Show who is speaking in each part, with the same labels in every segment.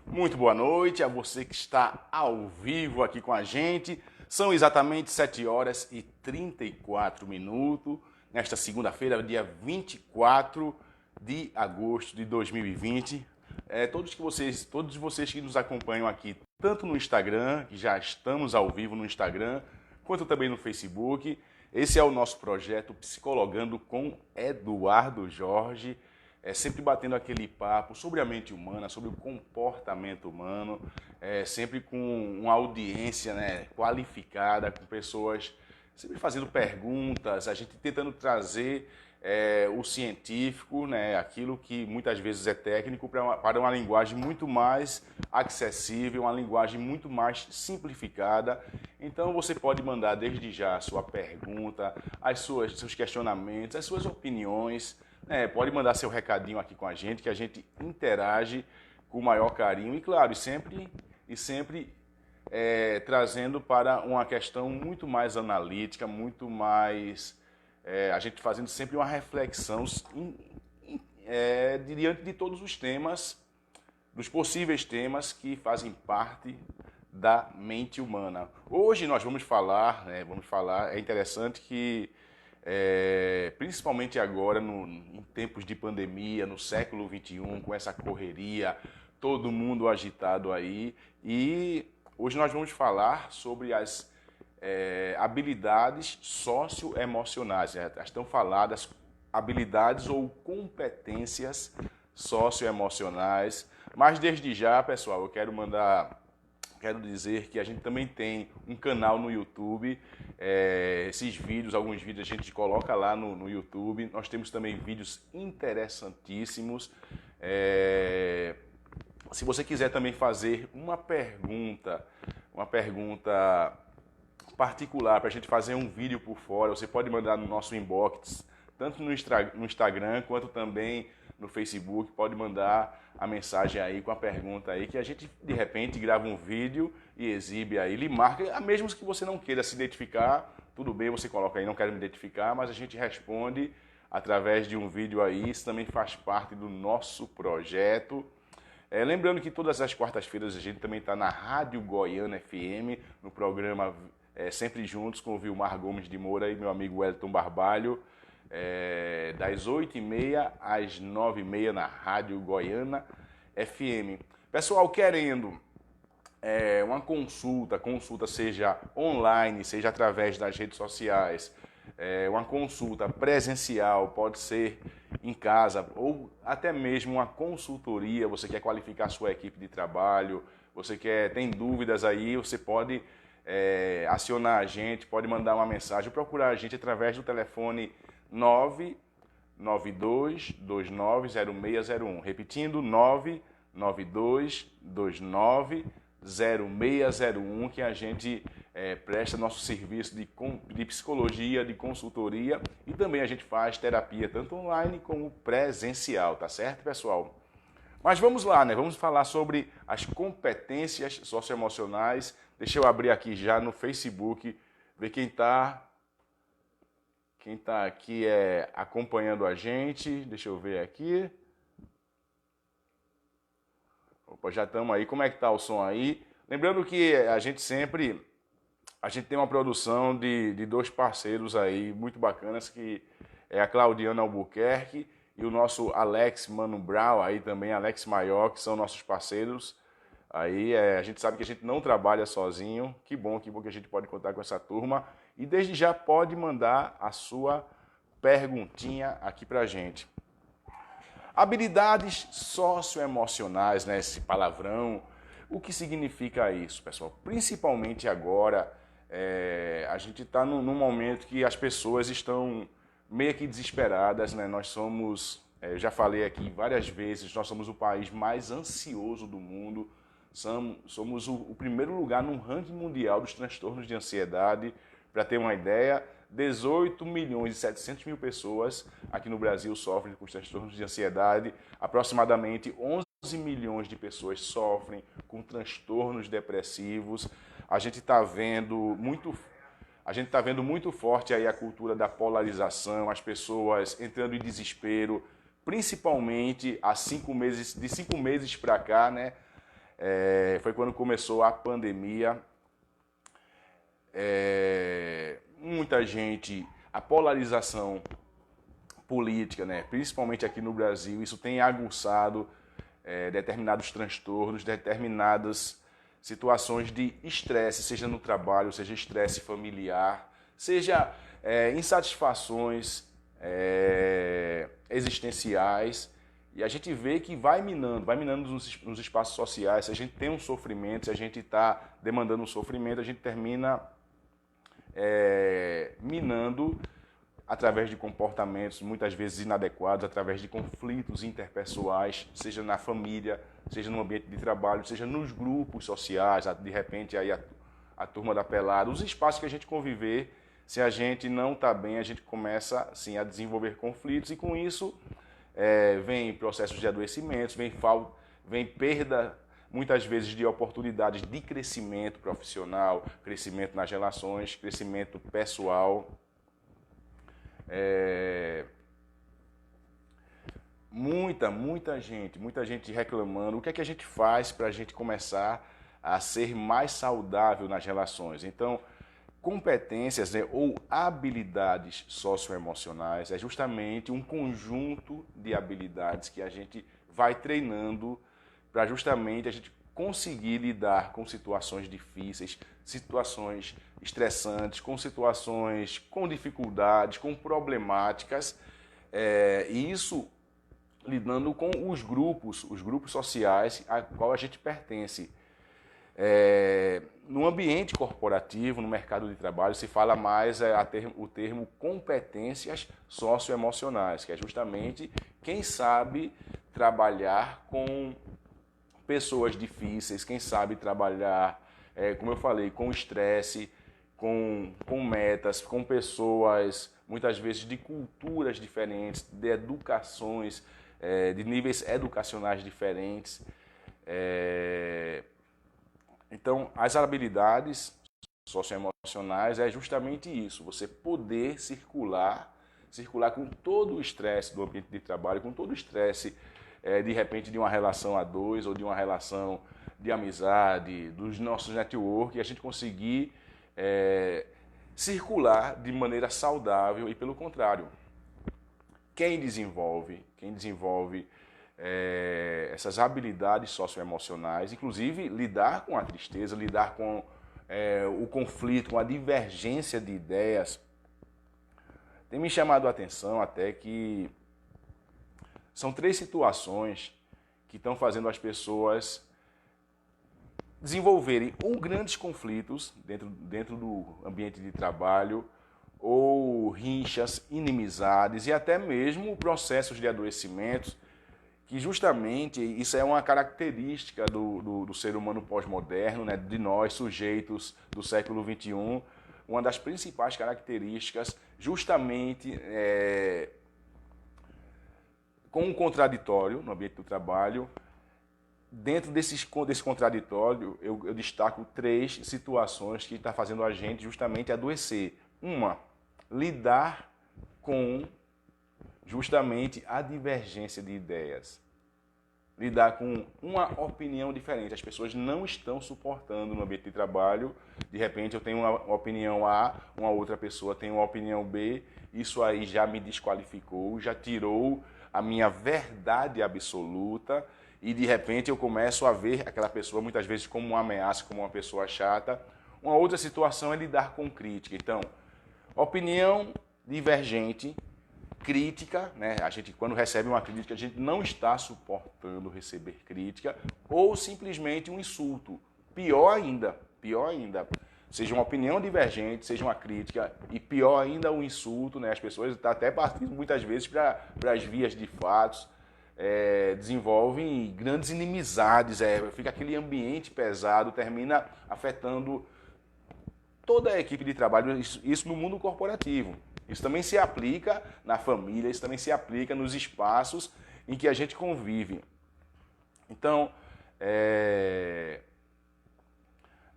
Speaker 1: Muito boa noite a você que está ao vivo aqui com a gente. São exatamente 7 horas e 34 minutos, nesta segunda-feira, dia 24 de agosto de 2020. Todos vocês que nos acompanham aqui, tanto no Instagram, que já estamos ao vivo no Instagram, quanto também no Facebook. Esse é o nosso projeto Psicologando com Eduardo Jorge. Sempre batendo aquele papo sobre a mente humana, sobre o comportamento humano, sempre com uma audiência, né, qualificada, com pessoas sempre fazendo perguntas, a gente tentando trazer o científico, né, aquilo que muitas vezes é técnico, para uma linguagem muito mais acessível, uma linguagem muito mais simplificada. Então você pode mandar desde já a sua pergunta, seus questionamentos, as suas opiniões. Pode mandar seu recadinho aqui com a gente, que a gente interage com o maior carinho e, claro, sempre trazendo para uma questão muito mais analítica, muito mais... a gente fazendo sempre uma reflexão diante de todos os temas, dos possíveis temas que fazem parte da mente humana. Hoje nós vamos falar, é interessante que principalmente agora, em tempos de pandemia, no século XXI, com essa correria, todo mundo agitado aí. E hoje nós vamos falar sobre as habilidades socioemocionais. Estão faladas habilidades ou competências socioemocionais. Mas desde já, pessoal, eu quero dizer que a gente também tem um canal no YouTube, alguns vídeos a gente coloca lá no YouTube. Nós temos também vídeos interessantíssimos. Se você quiser também fazer uma pergunta particular para a gente fazer um vídeo por fora, você pode mandar no nosso inbox, tanto no Instagram quanto também no Facebook. Pode mandar a mensagem aí com a pergunta aí, que a gente de repente grava um vídeo e exibe aí, lhe marca, mesmo que você não queira se identificar, tudo bem, você coloca aí, não quero me identificar, mas a gente responde através de um vídeo aí. Isso também faz parte do nosso projeto. Lembrando que todas as quartas-feiras a gente também está na Rádio Goiana FM, no programa Sempre Juntos, com o Vilmar Gomes de Moura e meu amigo Wellington Barbalho, das 8h30 às 9h30 na Rádio Goiana FM. Pessoal, querendo uma consulta seja online, seja através das redes sociais, uma consulta presencial, pode ser em casa, ou até mesmo uma consultoria, você quer qualificar a sua equipe de trabalho, tem dúvidas aí, você pode acionar a gente, pode mandar uma mensagem, procurar a gente através do telefone 992290601. Repetindo, 992290601, que a gente presta nosso serviço de psicologia, de consultoria, e também a gente faz terapia tanto online como presencial, tá certo, pessoal? Mas vamos lá, né? Vamos falar sobre as competências socioemocionais. Deixa eu abrir aqui já no Facebook, ver quem está aqui acompanhando a gente. Deixa eu ver aqui. Opa, já estamos aí. Como é que está o som aí? Lembrando que a gente tem uma produção de dois parceiros aí muito bacanas, que é a Claudiana Albuquerque e o nosso Alex Mano Brown, aí também, Alex Maior, que são nossos parceiros. Aí a gente sabe que a gente não trabalha sozinho. Que bom que a gente pode contar com essa turma. E desde já pode mandar a sua perguntinha aqui pra gente. Habilidades socioemocionais, né? Esse palavrão. O que significa isso, pessoal? Principalmente agora, a gente está num momento que as pessoas estão meio que desesperadas, né? Nós somos, eu já falei aqui várias vezes, nós somos o país mais ansioso do mundo. Somos o primeiro lugar no ranking mundial dos transtornos de ansiedade. Para ter uma ideia, 18.700.000 pessoas aqui no Brasil sofrem com os transtornos de ansiedade. Aproximadamente 11 milhões de pessoas sofrem com transtornos depressivos. A gente está vendo muito forte aí a cultura da polarização, as pessoas entrando em desespero, principalmente há 5 meses, de 5 meses para cá, né? foi quando começou a pandemia. Muita gente, a polarização política, né, principalmente aqui no Brasil, isso tem aguçado determinados transtornos, determinadas situações de estresse, seja no trabalho, seja estresse familiar, seja insatisfações existenciais. E a gente vê que vai minando nos espaços sociais. Se a gente tem um sofrimento, se a gente está demandando um sofrimento, a gente termina minando através de comportamentos muitas vezes inadequados, através de conflitos interpessoais, seja na família, seja no ambiente de trabalho, seja nos grupos sociais, de repente aí a turma da pelada, os espaços que a gente conviver, se a gente não está bem, a gente começa assim, a desenvolver conflitos e com isso vem processos de adoecimentos, vem perda muitas vezes de oportunidades de crescimento profissional, crescimento nas relações, crescimento pessoal. Muita gente reclamando. O que é que a gente faz para a gente começar a ser mais saudável nas relações? Então, competências, né, ou habilidades socioemocionais é justamente um conjunto de habilidades que a gente vai treinando para justamente a gente conseguir lidar com situações difíceis, situações estressantes, com situações com dificuldades, com problemáticas, e isso lidando com os grupos sociais a qual a gente pertence. No ambiente corporativo, no mercado de trabalho, se fala mais o termo competências socioemocionais, que é justamente quem sabe trabalhar com pessoas difíceis, quem sabe trabalhar, como eu falei, com estresse, com metas, com pessoas muitas vezes de culturas diferentes, de educações, de níveis educacionais diferentes. Então, as habilidades socioemocionais é justamente isso, você poder circular com todo o estresse do ambiente de trabalho, com todo o estresse, de repente, de uma relação a dois ou de uma relação de amizade, dos nossos network, e a gente conseguir circular de maneira saudável e, pelo contrário, quem desenvolve essas habilidades socioemocionais, inclusive lidar com a tristeza, lidar com o conflito, com a divergência de ideias, tem me chamado a atenção até que são 3 situações que estão fazendo as pessoas desenvolverem ou grandes conflitos dentro do ambiente de trabalho, ou rinchas, inimizades e até mesmo processos de adoecimentos, que justamente isso é uma característica do ser humano pós-moderno, né, de nós, sujeitos do século XXI, uma das principais características justamente com um contraditório no ambiente do trabalho. Dentro desse contraditório, eu destaco 3 situações que estão fazendo a gente justamente adoecer. Uma, lidar com justamente a divergência de ideias. Lidar com uma opinião diferente. As pessoas não estão suportando no ambiente de trabalho. De repente eu tenho uma opinião A, uma outra pessoa tem uma opinião B. Isso aí já me desqualificou, já tirou a minha verdade absoluta. E de repente eu começo a ver aquela pessoa muitas vezes como uma ameaça, como uma pessoa chata. Uma outra situação é lidar com crítica. Então, opinião divergente, crítica, né? A gente, quando recebe uma crítica, a gente não está suportando receber crítica, ou simplesmente um insulto. Pior ainda, seja uma opinião divergente, seja uma crítica, e pior ainda um insulto, né? As pessoas estão até partindo muitas vezes para as vias de fatos, desenvolvem grandes inimizades, fica aquele ambiente pesado, termina afetando toda a equipe de trabalho, isso no mundo corporativo. Isso também se aplica na família, isso também se aplica nos espaços em que a gente convive. Então,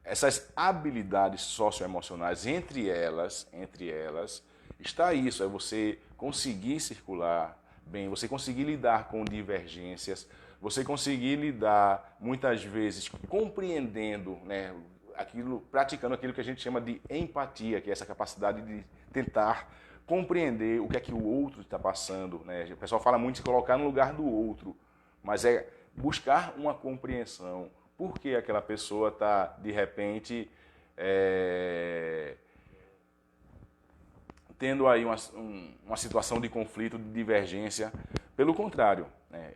Speaker 1: essas habilidades socioemocionais, entre elas, está isso, é você conseguir circular bem, você conseguir lidar com divergências, você conseguir lidar, muitas vezes, compreendendo, né, praticando aquilo que a gente chama de empatia, que é essa capacidade de tentar compreender o que é que o outro está passando, né? O pessoal fala muito de se colocar no lugar do outro, mas é buscar uma compreensão. Por que aquela pessoa está, de repente, tendo aí uma situação de conflito, de divergência? Pelo contrário, né?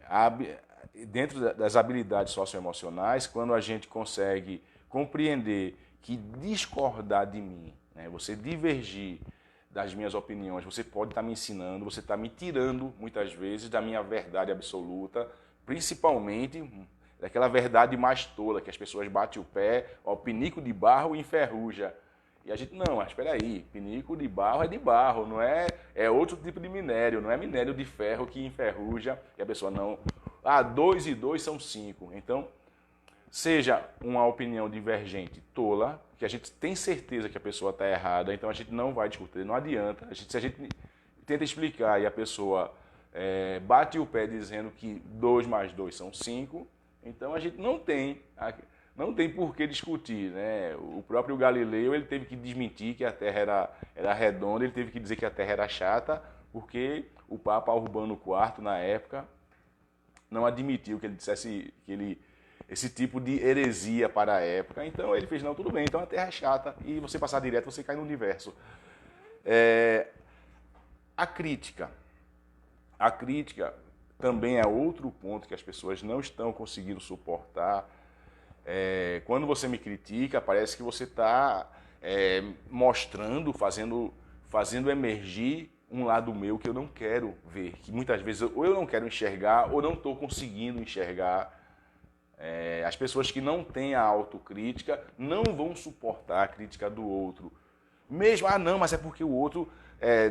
Speaker 1: Dentro das habilidades socioemocionais, quando a gente consegue compreender que discordar de mim, né, você divergir das minhas opiniões, você pode estar me ensinando, você está me tirando, muitas vezes, da minha verdade absoluta, principalmente daquela verdade mais tola, que as pessoas batem o pé, ó, pinico de barro enferruja. E a gente, não, mas espera aí, pinico de barro é de barro, não é, é outro tipo de minério, não é minério de ferro que enferruja, e a pessoa não, 2 e 2 são 5. Então, seja uma opinião divergente tola, que a gente tem certeza que a pessoa está errada, então a gente não vai discutir, não adianta. Se a gente tenta explicar e a pessoa bate o pé dizendo que 2 mais 2 são 5, então a gente não tem por que discutir, né? O próprio Galileu, ele teve que desmentir que a Terra era redonda, ele teve que dizer que a Terra era chata, porque o Papa Urbano IV, na época, não admitiu que ele dissesse esse tipo de heresia para a época. Então ele fez, não, tudo bem, então a Terra é chata e você passar direto, você cai no universo. A crítica também é outro ponto que as pessoas não estão conseguindo suportar. Quando você me critica, parece que você está mostrando, fazendo emergir um lado meu que eu não quero ver, que muitas vezes ou eu não quero enxergar ou não estou conseguindo enxergar. As pessoas que não têm a autocrítica não vão suportar a crítica do outro. Mesmo, não, mas é porque o outro,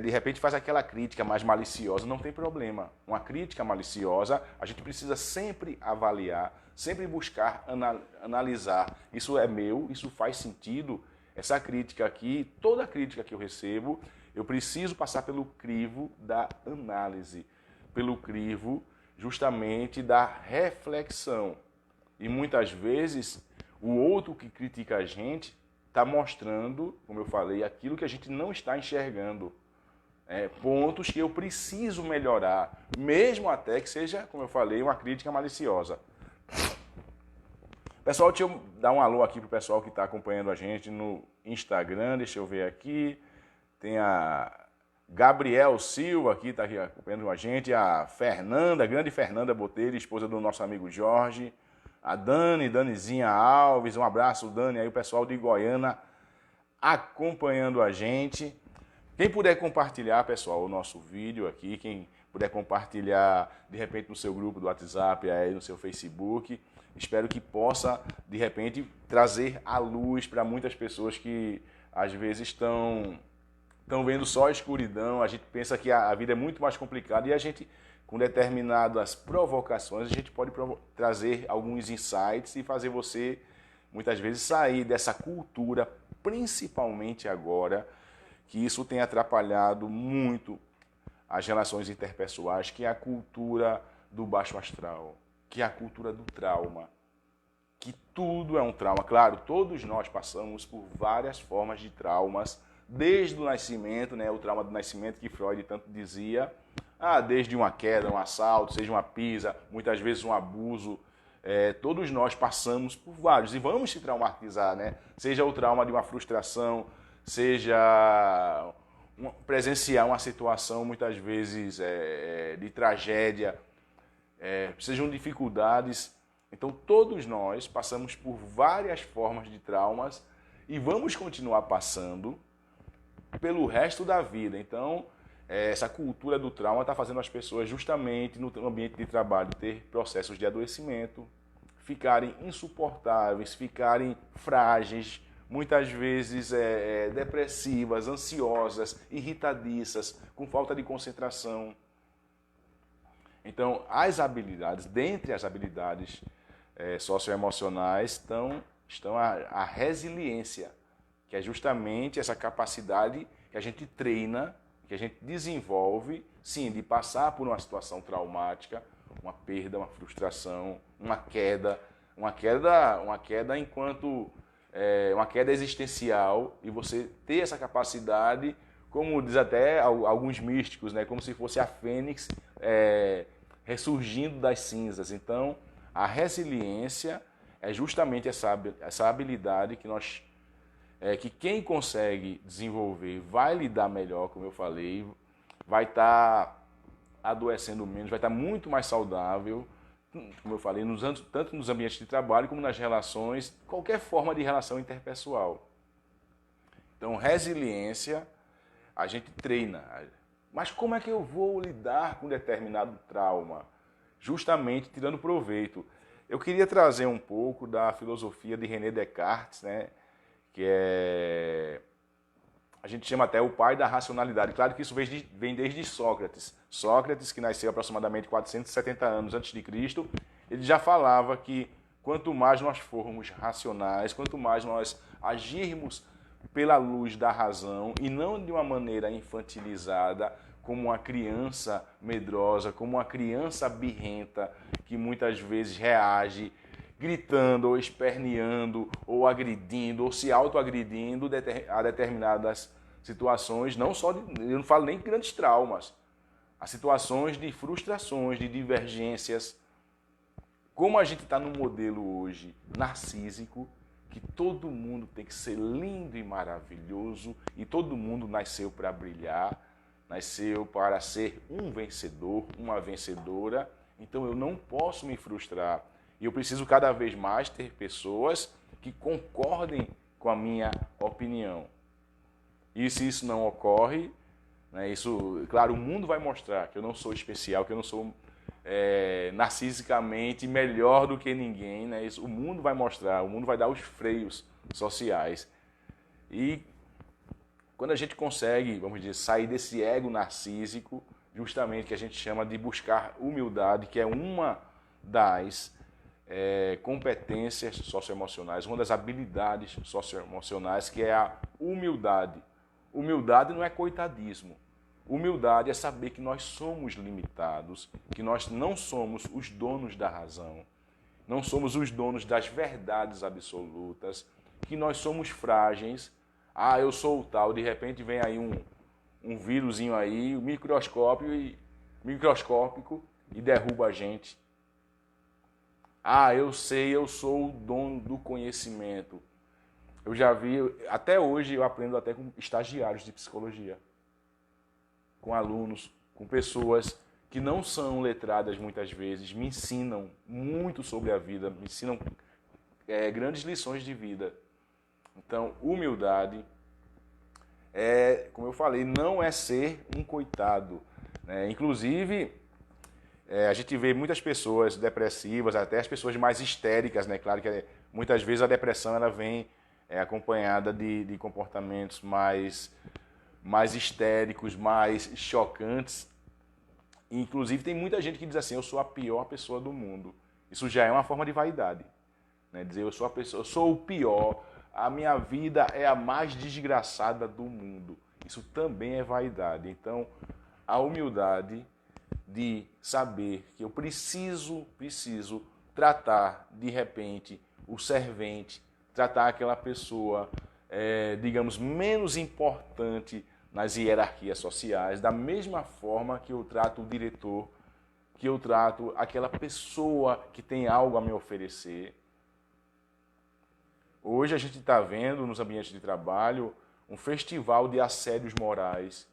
Speaker 1: de repente, faz aquela crítica mais maliciosa. Não tem problema. Uma crítica maliciosa, a gente precisa sempre avaliar, sempre buscar analisar. Isso é meu, isso faz sentido. Essa crítica aqui, toda crítica que eu recebo, eu preciso passar pelo crivo da análise, pelo crivo justamente da reflexão. E muitas vezes o outro que critica a gente está mostrando, como eu falei, aquilo que a gente não está enxergando. Pontos que eu preciso melhorar, mesmo até que seja, como eu falei, uma crítica maliciosa. Pessoal, deixa eu dar um alô aqui para o pessoal que está acompanhando a gente no Instagram. Deixa eu ver aqui. Tem a Gabriel Silva aqui, está aqui acompanhando a gente. A Fernanda, grande Fernanda Botelho, esposa do nosso amigo Jorge. A Danizinha Alves, um abraço, Dani, aí o pessoal de Goiânia acompanhando a gente. Quem puder compartilhar, pessoal, o nosso vídeo aqui, quem puder compartilhar, de repente, no seu grupo do WhatsApp, aí no seu Facebook, espero que possa, de repente, trazer a luz para muitas pessoas que, às vezes, estão vendo só a escuridão. A gente pensa que a vida é muito mais complicada e a gente, com determinadas provocações, a gente pode trazer alguns insights e fazer você, muitas vezes, sair dessa cultura, principalmente agora, que isso tem atrapalhado muito as relações interpessoais, que é a cultura do baixo astral, que é a cultura do trauma, que tudo é um trauma. Claro, todos nós passamos por várias formas de traumas, desde o nascimento, né, o trauma do nascimento que Freud tanto dizia, desde uma queda, um assalto, seja uma pisa, muitas vezes um abuso. Todos nós passamos por vários e vamos se traumatizar, né? Seja o trauma de uma frustração, seja presenciar uma situação muitas vezes de tragédia, sejam dificuldades. Então todos nós passamos por várias formas de traumas e vamos continuar passando pelo resto da vida. Então essa cultura do trauma está fazendo as pessoas justamente no ambiente de trabalho ter processos de adoecimento, ficarem insuportáveis, ficarem frágeis, muitas vezes depressivas, ansiosas, irritadiças, com falta de concentração. Então, dentre as habilidades socioemocionais estão a resiliência, que é justamente essa capacidade que a gente treina, que a gente desenvolve, sim, de passar por uma situação traumática, uma perda, uma frustração, uma queda enquanto uma queda existencial, e você ter essa capacidade, como diz até alguns místicos, né, como se fosse a fênix ressurgindo das cinzas. Então, a resiliência é justamente essa habilidade que quem consegue desenvolver vai lidar melhor, como eu falei, vai estar adoecendo menos, vai estar muito mais saudável, como eu falei, tanto nos ambientes de trabalho como nas relações, qualquer forma de relação interpessoal. Então, resiliência, a gente treina. Mas como é que eu vou lidar com determinado trauma? Justamente tirando proveito. Eu queria trazer um pouco da filosofia de René Descartes, né? Que a gente chama até o pai da racionalidade. Claro que isso vem desde Sócrates. Sócrates, que nasceu aproximadamente 470 anos antes de Cristo, ele já falava que quanto mais nós formos racionais, quanto mais nós agirmos pela luz da razão e não de uma maneira infantilizada, como uma criança medrosa, como uma criança birrenta, que muitas vezes reage gritando, ou esperneando, ou agredindo, ou se autoagredindo a determinadas situações, eu não falo nem grandes traumas, a situações de frustrações, de divergências. Como a gente está num modelo hoje narcísico, que todo mundo tem que ser lindo e maravilhoso, e todo mundo nasceu para brilhar, nasceu para ser um vencedor, uma vencedora, então eu não posso me frustrar. E eu preciso cada vez mais ter pessoas que concordem com a minha opinião. E se isso não ocorre, né, claro, o mundo vai mostrar que eu não sou especial, que eu não sou narcisicamente melhor do que ninguém. Né, o mundo vai mostrar, o mundo vai dar os freios sociais. E quando a gente consegue, vamos dizer, sair desse ego narcísico, justamente que a gente chama de buscar humildade, que é uma das competências socioemocionais, uma das habilidades socioemocionais, que é a humildade. Humildade não é coitadismo. Humildade é saber que nós somos limitados, que nós não somos os donos da razão, não somos os donos das verdades absolutas, que nós somos frágeis. Ah, eu sou o tal, de repente vem aí um vírusinho aí, microscópico, e derruba a gente. Ah, eu sou o dono do conhecimento. Eu já vi, até hoje eu aprendo até com estagiários de psicologia, com alunos, com pessoas que não são letradas muitas vezes, me ensinam muito sobre a vida, me ensinam grandes lições de vida. Então, humildade como eu falei, não é ser um coitado. Né? Inclusive, a gente vê muitas pessoas depressivas, até as pessoas mais histéricas, né? Claro que muitas vezes a depressão ela vem acompanhada de comportamentos mais histéricos, mais chocantes. Inclusive, tem muita gente que diz assim, eu sou a pior pessoa do mundo. Isso já é uma forma de vaidade. Né? Dizer, eu sou o pior, a minha vida é a mais desgraçada do mundo. Isso também é vaidade. Então, a humildade de saber que eu preciso tratar, de repente, o servente, tratar aquela pessoa, digamos, menos importante nas hierarquias sociais, da mesma forma que eu trato o diretor, que eu trato aquela pessoa que tem algo a me oferecer. Hoje a gente está vendo nos ambientes de trabalho um festival de assédios morais,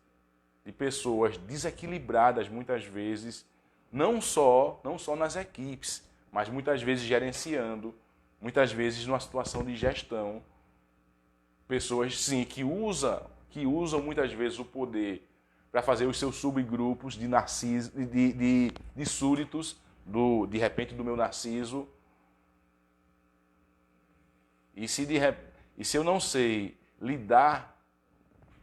Speaker 1: de pessoas desequilibradas muitas vezes, não só nas equipes, mas muitas vezes gerenciando, muitas vezes numa situação de gestão. Pessoas, sim, que usam muitas vezes o poder para fazer os seus subgrupos de súditos, de repente do meu narciso. E se eu não sei lidar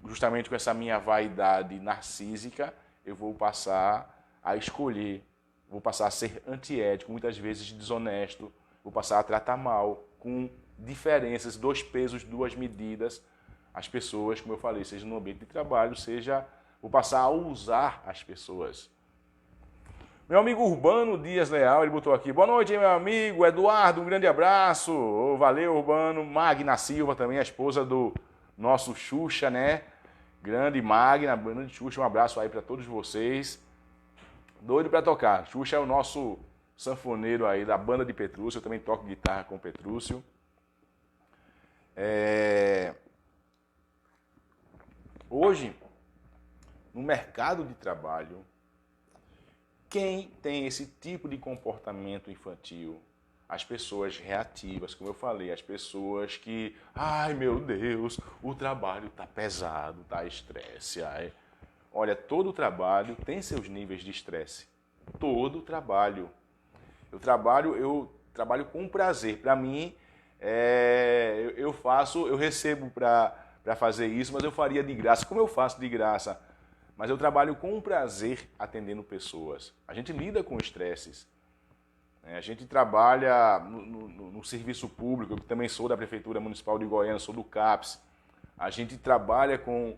Speaker 1: justamente com essa minha vaidade narcísica, eu vou passar a escolher, vou passar a ser antiético, muitas vezes desonesto, vou passar a tratar mal, com diferenças, 2 pesos, 2 medidas, as pessoas, como eu falei, seja no ambiente de trabalho, vou passar a usar as pessoas. Meu amigo Urbano Dias Leal, ele botou aqui. Boa noite, meu amigo Eduardo, um grande abraço. Ô, valeu, Urbano. Magna Silva também, a esposa do nosso Xuxa, né? Grande Magna, grande Xuxa, um abraço aí para todos vocês. Doido para tocar. Xuxa é o nosso sanfoneiro aí da banda de Petrúcio, eu também toco guitarra com Petrúcio. Hoje, no mercado de trabalho, quem tem esse tipo de comportamento infantil? As pessoas reativas, como eu falei, as pessoas que, ai meu Deus, o trabalho tá pesado, tá estresse. Ai. Olha, todo trabalho tem seus níveis de estresse. Todo trabalho. Eu trabalho com prazer. Para mim, eu recebo para fazer isso, mas eu faria de graça. Como eu faço de graça? Mas eu trabalho com prazer atendendo pessoas. A gente lida com estresses. A gente trabalha no serviço público, eu também sou da Prefeitura Municipal de Goiânia, sou do CAPES. A gente trabalha com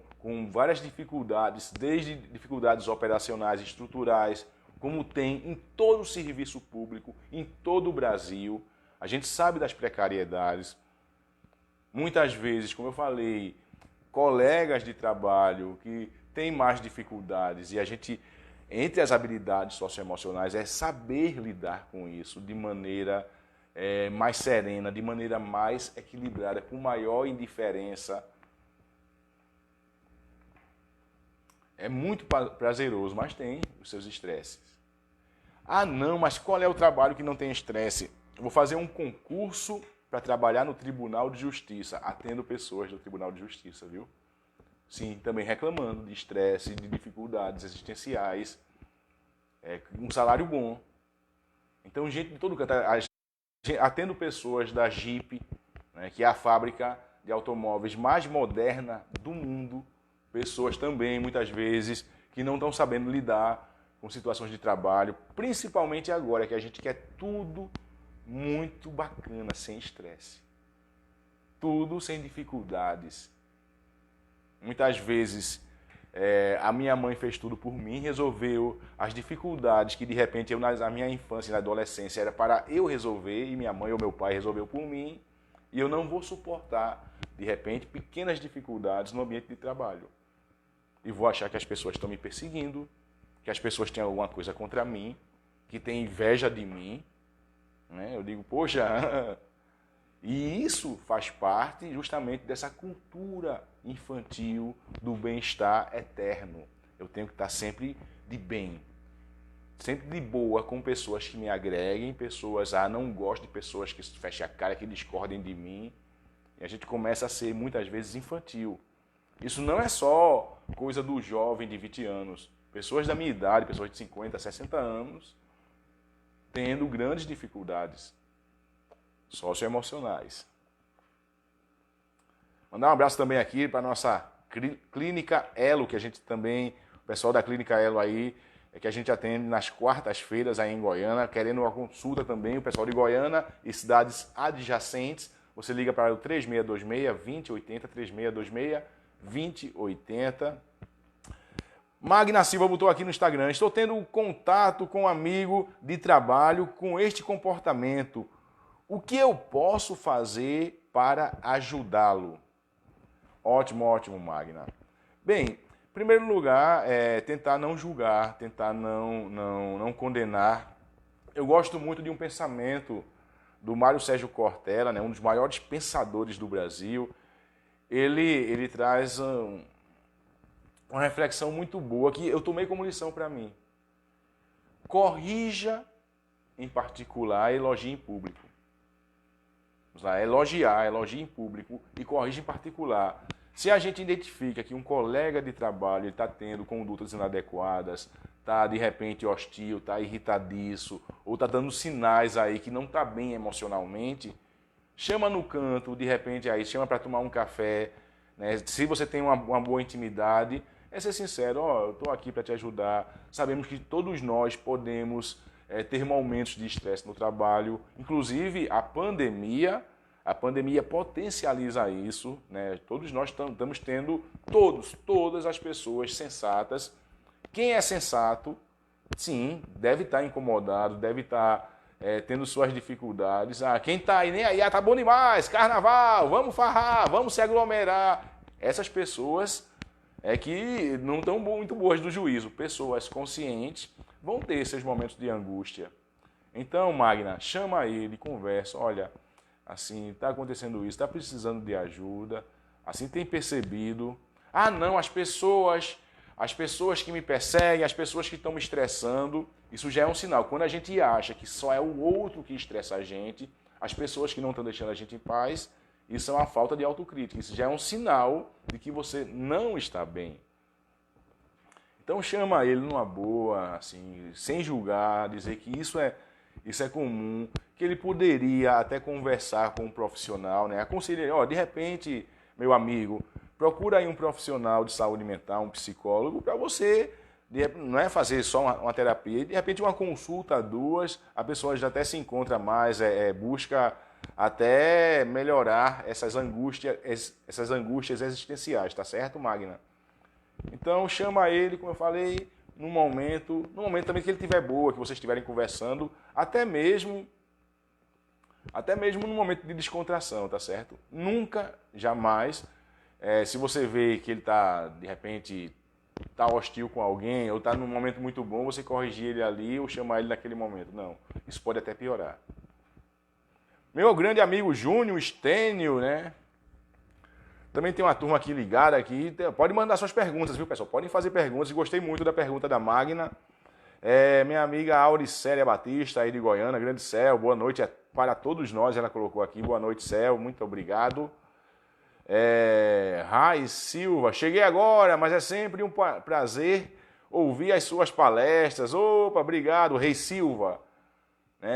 Speaker 1: várias dificuldades, desde dificuldades operacionais, estruturais, como tem em todo o serviço público, em todo o Brasil. A gente sabe das precariedades. Muitas vezes, como eu falei, colegas de trabalho que têm mais dificuldades e a gente, entre as habilidades socioemocionais, é saber lidar com isso de maneira mais serena, de maneira mais equilibrada, com maior indiferença. É muito prazeroso, mas tem os seus estresses. Ah, não, mas qual é o trabalho que não tem estresse? Eu vou fazer um concurso para trabalhar no Tribunal de Justiça, atendo pessoas do Tribunal de Justiça, viu? Sim, também reclamando de estresse, de dificuldades existenciais, um salário bom. Então, gente de todo canto, atendo pessoas da Jeep, né, que é a fábrica de automóveis mais moderna do mundo, pessoas também, muitas vezes, que não estão sabendo lidar com situações de trabalho, principalmente agora, que a gente quer tudo muito bacana, sem estresse. Tudo sem dificuldades. Muitas vezes, a minha mãe fez tudo por mim, resolveu as dificuldades que, de repente, eu, na minha infância e na adolescência, era para eu resolver, e minha mãe ou meu pai resolveu por mim, e eu não vou suportar, de repente, pequenas dificuldades no ambiente de trabalho. E vou achar que as pessoas estão me perseguindo, que as pessoas têm alguma coisa contra mim, que têm inveja de mim. Né? Eu digo, poxa, e isso faz parte justamente dessa cultura infantil do bem-estar eterno. Eu tenho que estar sempre de bem, sempre de boa com pessoas que me agreguem, pessoas, não gosto de pessoas que fechem a cara, que discordem de mim. E a gente começa a ser muitas vezes infantil. Isso não é só coisa do jovem de 20 anos. Pessoas da minha idade, pessoas de 50, 60 anos, tendo grandes dificuldades socioemocionais. Mandar um abraço também aqui para a nossa Clínica Elo, que a gente também, o pessoal da Clínica Elo aí, que a gente atende nas quartas-feiras aí em Goiânia, querendo uma consulta também, o pessoal de Goiânia e cidades adjacentes. Você liga para o 3626-2080, 3626-2080. Magna Silva botou aqui no Instagram: estou tendo contato com um amigo de trabalho com este comportamento. O que eu posso fazer para ajudá-lo? Ótimo, ótimo, Magna. Bem, em primeiro lugar, tentar não julgar, tentar não condenar. Eu gosto muito de um pensamento do Mário Sérgio Cortella, né, um dos maiores pensadores do Brasil. Ele traz uma reflexão muito boa que eu tomei como lição para mim. Corrija em particular, elogie em público. Vamos lá, elogie em público e corrija em particular. Se a gente identifica que um colega de trabalho está tendo condutas inadequadas, está de repente hostil, está irritadiço, ou está dando sinais aí que não está bem emocionalmente, chama no canto, de repente aí, chama para tomar um café, né? Se você tem uma boa intimidade, ser sincero, eu estou aqui para te ajudar. Sabemos que todos nós podemos ter momentos de estresse no trabalho, inclusive a pandemia potencializa isso, né? Todos nós estamos tendo, todas as pessoas sensatas. Quem é sensato sim, deve estar incomodado, deve estar tendo suas dificuldades. Quem está aí, nem aí, tá bom demais, carnaval, vamos farrar, vamos se aglomerar. Essas pessoas que não estão muito boas do juízo. Pessoas conscientes vão ter seus momentos de angústia. Então, Magna, chama ele, conversa, olha, assim, está acontecendo isso, está precisando de ajuda, assim, tem percebido. Não, as pessoas que me perseguem, as pessoas que estão me estressando, isso já é um sinal. Quando a gente acha que só é o outro que estressa a gente, as pessoas que não estão deixando a gente em paz, isso é uma falta de autocrítica. Isso já é um sinal de que você não está bem. Então chama ele numa boa, assim, sem julgar, dizer que isso é comum, que ele poderia até conversar com um profissional, né? Aconselhar, de repente, meu amigo, procura aí um profissional de saúde mental, um psicólogo, para você, não é fazer só uma terapia, de repente uma consulta, duas, a pessoa já até se encontra mais, busca até melhorar essas angústias existenciais, tá certo, Magna? Então chama ele, como eu falei, num momento também que ele estiver boa, que vocês estiverem conversando, até mesmo num momento de descontração, tá certo? Nunca, jamais, se você vê que ele está, de repente, está hostil com alguém, ou está num momento muito bom, você corrigir ele ali ou chamar ele naquele momento. Não, isso pode até piorar. Meu grande amigo Júnior Estênio, né? Também tem uma turma aqui ligada aqui. Pode mandar suas perguntas, viu, pessoal? Podem fazer perguntas. Gostei muito da pergunta da Magna. Minha amiga Auricélia Batista, aí de Goiânia. Grande Céu, boa noite para todos nós. Ela colocou aqui. Boa noite, Céu. Muito obrigado. Rai Silva. Cheguei agora, mas é sempre um prazer ouvir as suas palestras. Opa, obrigado, Rei Silva.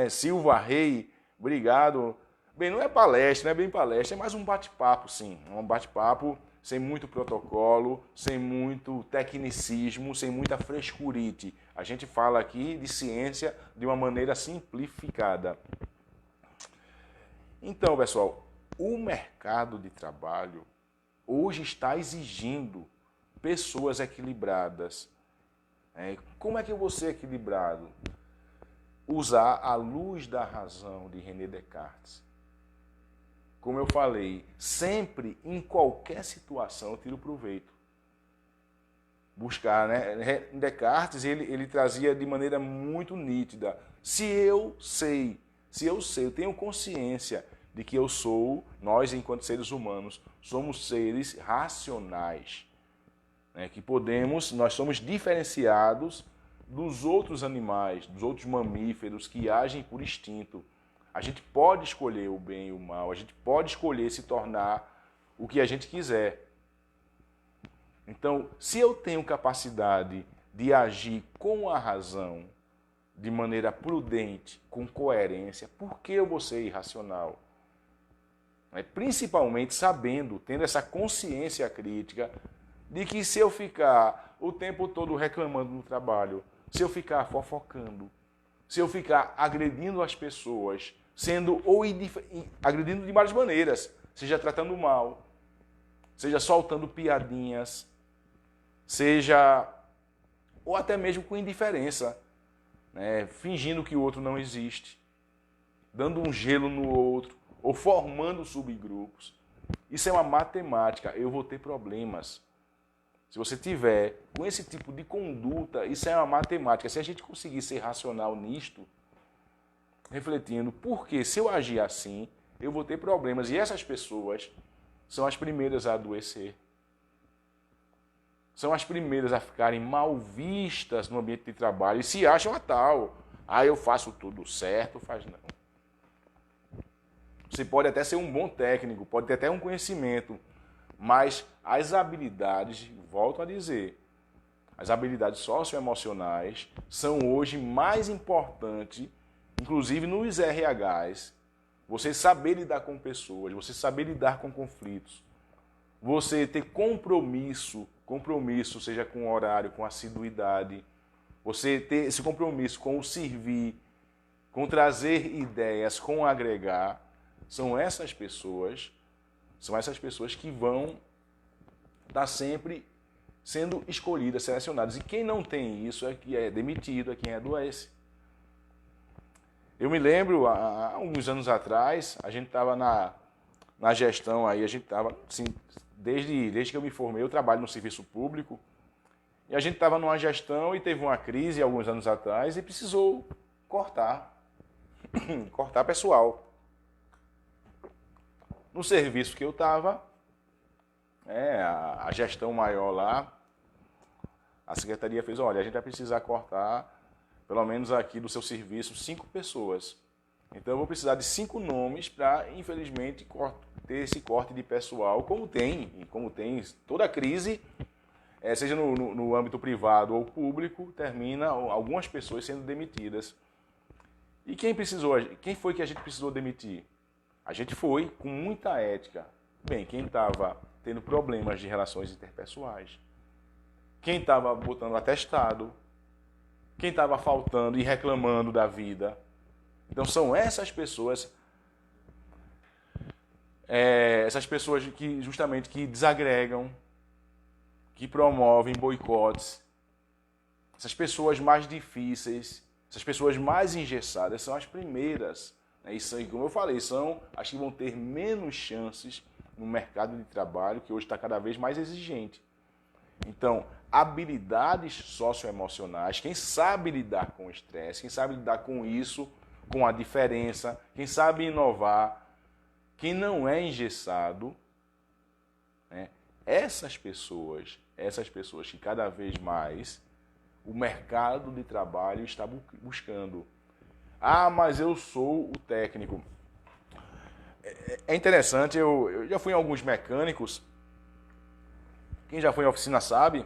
Speaker 1: Silva Rei, obrigado. Bem, não é palestra, não é bem palestra, é mais um bate-papo, sim. Um bate-papo sem muito protocolo, sem muito tecnicismo, sem muita frescurite. A gente fala aqui de ciência de uma maneira simplificada. Então, pessoal, o mercado de trabalho hoje está exigindo pessoas equilibradas. Como é que eu vou ser equilibrado? Usar a luz da razão de René Descartes. Como eu falei, sempre, em qualquer situação, eu tiro proveito. Buscar, né? Descartes, ele trazia de maneira muito nítida. Se eu eu tenho consciência de que nós, enquanto seres humanos, somos seres racionais. Que nós somos diferenciados dos outros animais, dos outros mamíferos que agem por instinto. A gente pode escolher o bem e o mal, a gente pode escolher se tornar o que a gente quiser. Então, se eu tenho capacidade de agir com a razão, de maneira prudente, com coerência, por que eu vou ser irracional? Principalmente tendo essa consciência crítica de que se eu ficar o tempo todo reclamando no trabalho, se eu ficar fofocando, se eu ficar agredindo as pessoas, agredindo de várias maneiras, seja tratando mal, seja soltando piadinhas, ou até mesmo com indiferença, fingindo que o outro não existe, dando um gelo no outro, ou formando subgrupos. Isso é uma matemática, eu vou ter problemas. Se você tiver com esse tipo de conduta, isso é uma matemática. Se a gente conseguir ser racional nisto, refletindo, porque se eu agir assim, eu vou ter problemas. E essas pessoas são as primeiras a adoecer. São as primeiras a ficarem mal vistas no ambiente de trabalho e se acham a tal. Eu faço tudo certo, faz não. Você pode até ser um bom técnico, pode ter até um conhecimento, mas as habilidades, volto a dizer, as habilidades socioemocionais são hoje mais importantes, inclusive nos RHs, você saber lidar com pessoas, você saber lidar com conflitos, você ter compromisso, seja com o horário, com assiduidade, você ter esse compromisso com o servir, com trazer ideias, com agregar, são essas pessoas que vão estar sempre sendo escolhidas, selecionadas. E quem não tem isso é que é demitido, é quem adoece. Eu me lembro, há alguns anos atrás, a gente estava na gestão aí, a gente estava, assim, desde que eu me formei, eu trabalho no serviço público, e a gente estava numa gestão e teve uma crise alguns anos atrás e precisou cortar pessoal. No serviço que eu estava, a gestão maior lá, a secretaria fez, olha, a gente vai precisar cortar, pelo menos aqui do seu serviço, 5 pessoas. Então eu vou precisar de 5 nomes para, infelizmente, ter esse corte de pessoal, como tem toda crise, seja no âmbito privado ou público, termina algumas pessoas sendo demitidas. E quem foi que a gente precisou demitir? A gente foi com muita ética. Bem, quem estava tendo problemas de relações interpessoais, quem estava botando atestado, quem estava faltando e reclamando da vida. Então são essas pessoas que justamente que desagregam, que promovem boicotes. Essas pessoas mais difíceis, essas pessoas mais engessadas são as primeiras. Né? E como eu falei, são as que vão ter menos chances no mercado de trabalho, que hoje está cada vez mais exigente. Então, habilidades socioemocionais, quem sabe lidar com o estresse, quem sabe lidar com isso, com a diferença, quem sabe inovar, quem não é engessado, né? Essas pessoas que cada vez mais o mercado de trabalho está buscando. Ah, mas eu sou o técnico. É interessante, eu já fui em alguns mecânicos. Quem já foi em oficina sabe,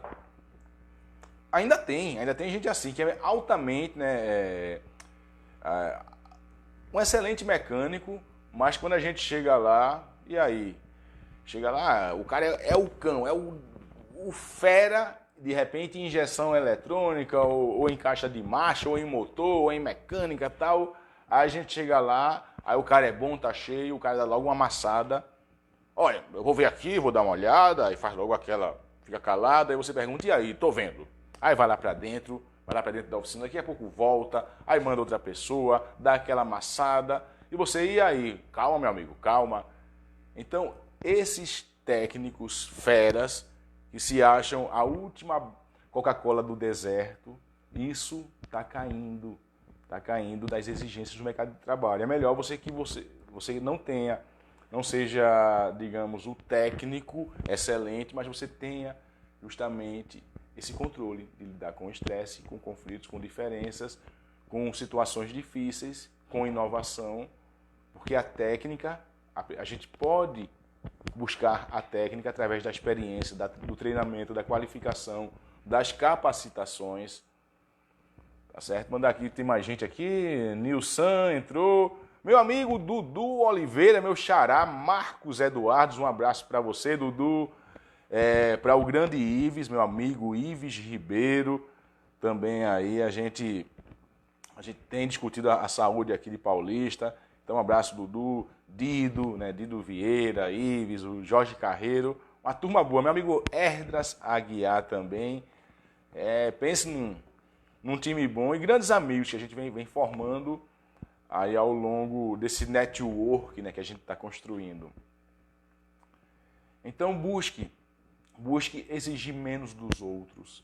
Speaker 1: ainda tem gente assim, que é altamente, né, um excelente mecânico, mas quando a gente chega lá, e aí? Chega lá, o cara é o cão, é o fera, de repente em injeção eletrônica, ou em caixa de marcha, ou em motor, ou em mecânica e tal. Aí a gente chega lá, aí o cara é bom, tá cheio, o cara dá logo uma amassada. Olha, eu vou ver aqui, vou dar uma olhada, aí faz logo aquela, fica calado, aí você pergunta, e aí, tô vendo. Aí vai lá pra dentro da oficina, daqui a pouco volta, aí manda outra pessoa, dá aquela amassada, e você, e aí? Calma, meu amigo, calma. Então, esses técnicos feras, que se acham a última Coca-Cola do deserto, isso está caindo das exigências do mercado de trabalho. É melhor você não seja, digamos, o técnico excelente, mas você tenha justamente esse controle de lidar com estresse, com conflitos, com diferenças, com situações difíceis, com inovação, porque a técnica, a gente pode buscar a técnica através da experiência, do treinamento, da qualificação, das capacitações. Tá certo? Mandar aqui, tem mais gente aqui. Nilson entrou. Meu amigo Dudu Oliveira, meu xará, Marcos Eduardo, um abraço para você, Dudu. Para o grande Ives, meu amigo Ives Ribeiro, também aí a gente tem discutido a saúde aqui de Paulista. Então, um abraço, Dudu, Dido, né? Dido Vieira, Ives, o Jorge Carreiro. Uma turma boa. Meu amigo Erdras Aguiar também. Pense num time bom e grandes amigos que a gente vem formando aí ao longo desse network, né, que a gente está construindo. Então, busque exigir menos dos outros.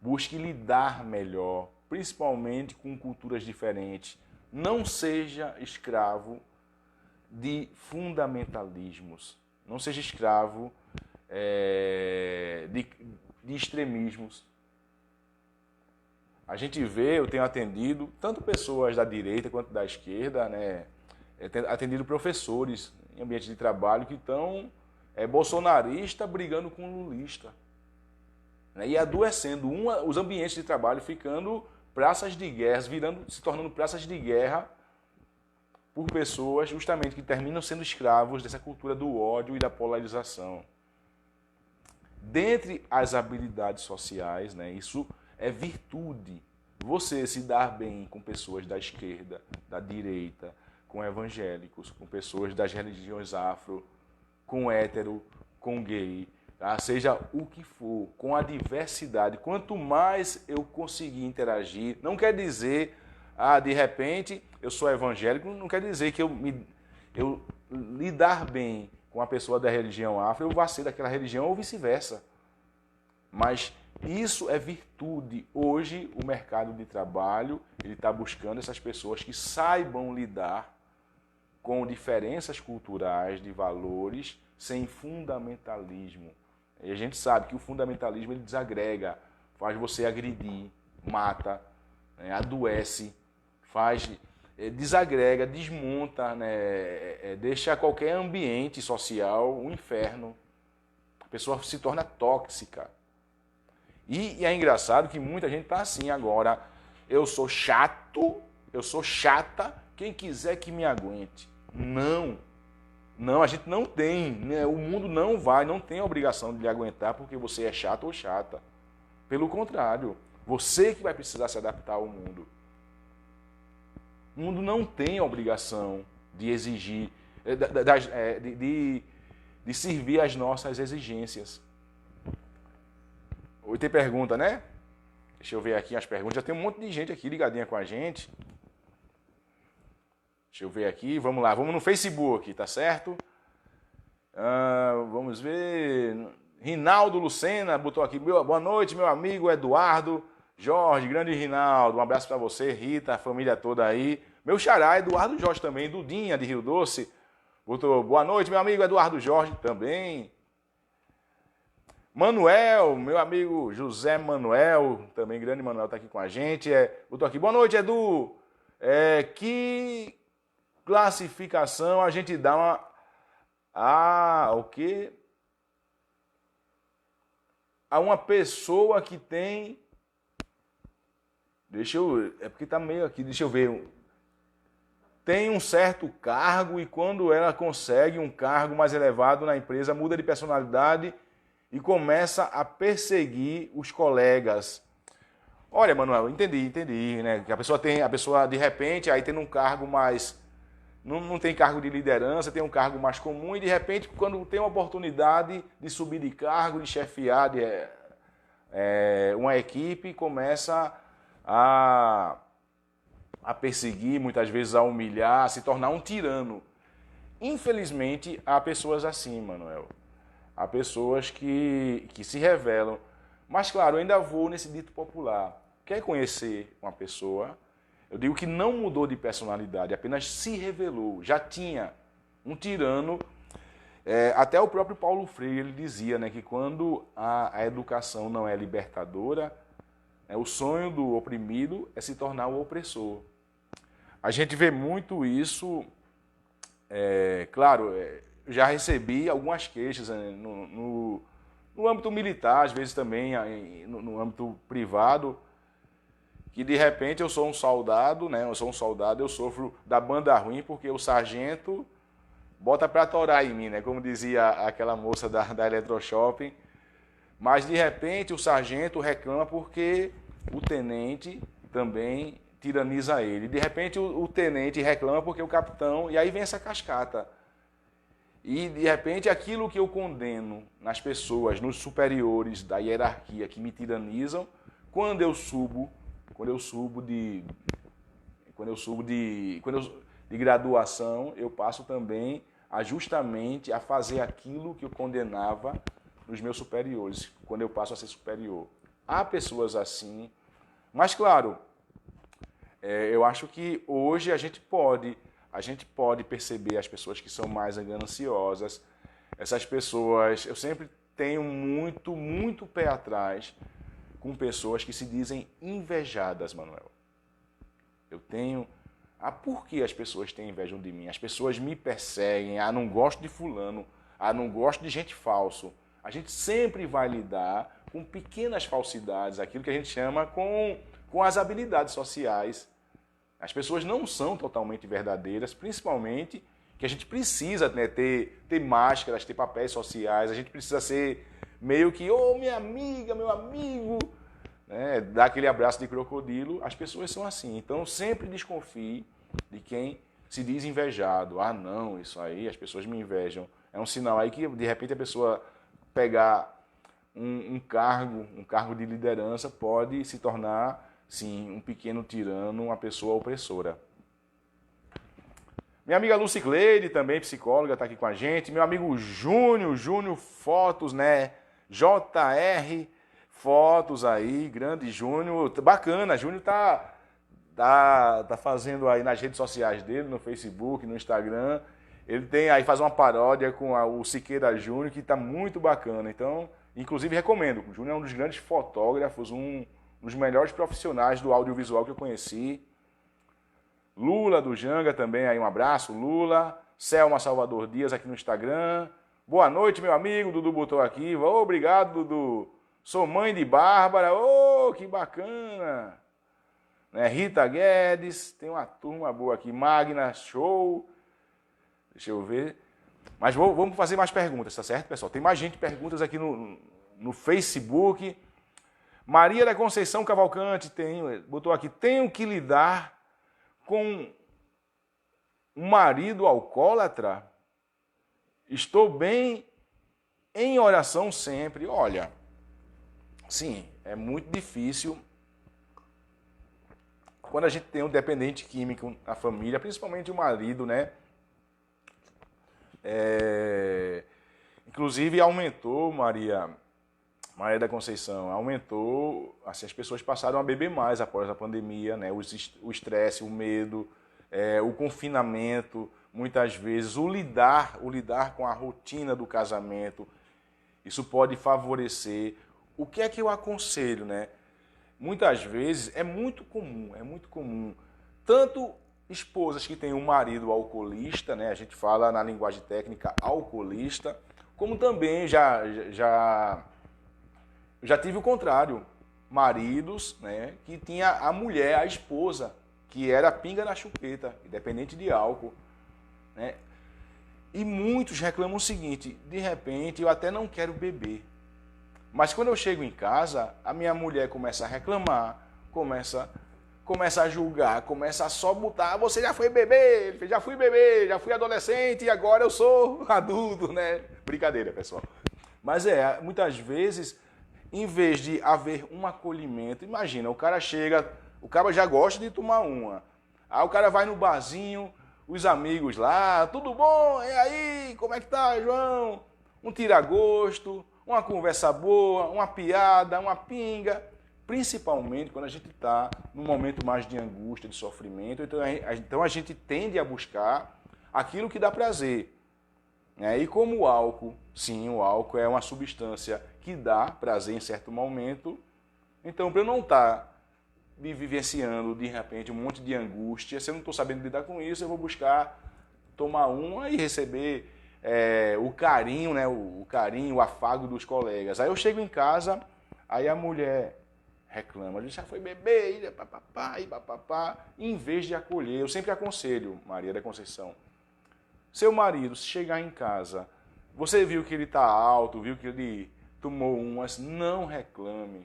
Speaker 1: Busque lidar melhor, principalmente com culturas diferentes. Não seja escravo de fundamentalismos. Não seja escravo de extremismos. A gente vê, eu tenho atendido tanto pessoas da direita quanto da esquerda, né? Tenho atendido professores em ambiente de trabalho que estão bolsonarista brigando com lulista. Né? E adoecendo os ambientes de trabalho, ficando praças de guerra, se tornando praças de guerra por pessoas justamente que terminam sendo escravos dessa cultura do ódio e da polarização. Dentre as habilidades sociais, né, isso é virtude. Você se dar bem com pessoas da esquerda, da direita, com evangélicos, com pessoas das religiões afro, com hétero, com gay, tá? Seja o que for, com a diversidade. Quanto mais eu conseguir interagir, não quer dizer, de repente, eu sou evangélico, não quer dizer que eu lidar bem com a pessoa da religião afro, eu vá ser daquela religião ou vice-versa. Mas isso é virtude. Hoje, o mercado de trabalho ele está buscando essas pessoas que saibam lidar com diferenças culturais, de valores, sem fundamentalismo. E a gente sabe que o fundamentalismo ele desagrega, faz você agredir, mata, né, adoece, desagrega, desmonta, né, deixa qualquer ambiente social um inferno. A pessoa se torna tóxica. E é engraçado que muita gente está assim agora. Eu sou chato, eu sou chata, quem quiser que me aguente. Não, a gente não tem, né? O mundo não tem a obrigação de lhe aguentar porque você é chato ou chata. Pelo contrário, você que vai precisar se adaptar ao mundo. O mundo não tem a obrigação de exigir, de servir às nossas exigências. Hoje tem pergunta, né? Deixa eu ver aqui as perguntas. Já tem um monte de gente aqui ligadinha com a gente. Deixa eu ver aqui. Vamos lá. Vamos no Facebook, tá certo? Vamos ver. Rinaldo Lucena botou aqui. Boa noite, meu amigo Eduardo Jorge. Grande Rinaldo. Um abraço para você, Rita, a família toda aí. Meu xará, Eduardo Jorge também. Dudinha, de Rio Doce. Botou boa noite, meu amigo Eduardo Jorge também. Manuel, meu amigo José Manuel, também grande Manuel, está aqui com a gente. Botou aqui, boa noite, Edu. Que classificação a gente dá o quê? A uma pessoa que tem... É porque está meio aqui, deixa eu ver. Tem um certo cargo e quando ela consegue um cargo mais elevado na empresa, muda de personalidade e começa a perseguir os colegas. Olha, Manuel, entendi, né? Que a pessoa de repente, aí tem um cargo mais... Não tem cargo de liderança, tem um cargo mais comum e de repente, quando tem uma oportunidade de subir de cargo, de chefiar uma equipe, começa a perseguir, muitas vezes a humilhar, a se tornar um tirano. Infelizmente, há pessoas assim, Manuel. Há pessoas que se revelam. Mas, claro, eu ainda vou nesse dito popular. Quer conhecer uma pessoa? Eu digo que não mudou de personalidade, apenas se revelou. Já tinha um tirano. Até o próprio Paulo Freire ele dizia, né, que quando a educação não é libertadora, o sonho do oprimido é se tornar o opressor. A gente vê muito isso, claro... já recebi algumas queixas no âmbito militar, às vezes também no âmbito privado, que de repente eu sou um soldado, né? Eu sofro da banda ruim porque o sargento bota para torar em mim, né? Como dizia aquela moça da Eletroshopping. Mas de repente o sargento reclama porque o tenente também tiraniza ele. De repente o tenente reclama porque o capitão... E aí vem essa cascata. E, de repente, aquilo que eu condeno nas pessoas, nos superiores da hierarquia que me tiranizam, quando eu subo de graduação, eu passo também justamente a fazer aquilo que eu condenava nos meus superiores, quando eu passo a ser superior. Há pessoas assim, mas, claro, eu acho que hoje a gente pode perceber as pessoas que são mais gananciosas. Essas pessoas, eu sempre tenho muito pé atrás com pessoas que se dizem invejadas, Manuel. Eu tenho... por que as pessoas têm inveja de mim? As pessoas me perseguem, não gosto de fulano, não gosto de gente falso. A gente sempre vai lidar com pequenas falsidades, aquilo que a gente chama com as habilidades sociais. As pessoas não são totalmente verdadeiras, principalmente que a gente precisa, né, ter máscaras, ter papéis sociais, a gente precisa ser meio que, minha amiga, meu amigo, né, dar aquele abraço de crocodilo. As pessoas são assim, então sempre desconfie de quem se diz invejado. Não, isso aí, as pessoas me invejam. É um sinal aí que, de repente, a pessoa pegar um cargo de liderança, pode se tornar, sim, um pequeno tirano, uma pessoa opressora. Minha amiga Lucicleide, também psicóloga, está aqui com a gente. Meu amigo Júnior Fotos, né? JR Fotos aí, grande Júnior. Bacana, Júnior tá fazendo aí nas redes sociais dele, no Facebook, no Instagram. Ele tem aí, faz uma paródia com o Siqueira Júnior, que está muito bacana. Então, inclusive recomendo. O Júnior é um dos grandes fotógrafos, um dos melhores profissionais do audiovisual que eu conheci. Lula do Janga também, aí um abraço, Lula. Selma Salvador Dias aqui no Instagram. Boa noite, meu amigo, Dudu botou aqui. Obrigado, Dudu. Sou mãe de Bárbara, que bacana. Né? Rita Guedes, tem uma turma boa aqui. Magna, show. Deixa eu ver. Mas vamos fazer mais perguntas, tá certo, pessoal? Tem mais gente perguntas aqui no Facebook. Maria da Conceição Cavalcante botou aqui, tenho que lidar com um marido alcoólatra? Estou bem em oração sempre. Olha, sim, é muito difícil quando a gente tem um dependente químico na família, principalmente o marido, né? Inclusive aumentou, Maria da Conceição, aumentou, assim, as pessoas passaram a beber mais após a pandemia, né? O estresse, o medo, o confinamento, muitas vezes, o lidar com a rotina do casamento, isso pode favorecer. O que é que eu aconselho, né? Muitas vezes é muito comum, tanto esposas que têm um marido alcoolista, né? A gente fala na linguagem técnica alcoolista, como também já tive o contrário, maridos, né, que tinha a mulher, a esposa, que era pinga na chupeta, independente de álcool, né? E muitos reclamam o seguinte, de repente eu até não quero beber, mas quando eu chego em casa, a minha mulher começa a reclamar, começa a julgar, começa a só botar, você já foi beber, já fui beber, já fui adolescente e agora eu sou adulto, né? Brincadeira, pessoal. Mas muitas vezes, em vez de haver um acolhimento, imagina, o cara chega, o cara já gosta de tomar uma, aí o cara vai no barzinho, os amigos lá, tudo bom? E aí, como é que tá, João? Um tira-gosto, uma conversa boa, uma piada, uma pinga, principalmente quando a gente está num momento mais de angústia, de sofrimento, então a gente tende a buscar aquilo que dá prazer. E como o álcool, sim, o álcool é uma substância que dá prazer em certo momento, então para eu não estar vivenciando de repente um monte de angústia, se eu não estou sabendo lidar com isso, eu vou buscar tomar uma e receber o carinho, né, o carinho, o afago dos colegas. Aí eu chego em casa, aí a mulher reclama, já foi beber, papapá, em vez de acolher. Eu sempre aconselho, Maria da Conceição, seu marido, se chegar em casa, você viu que ele está alto, viu que ele tomou umas, não reclame.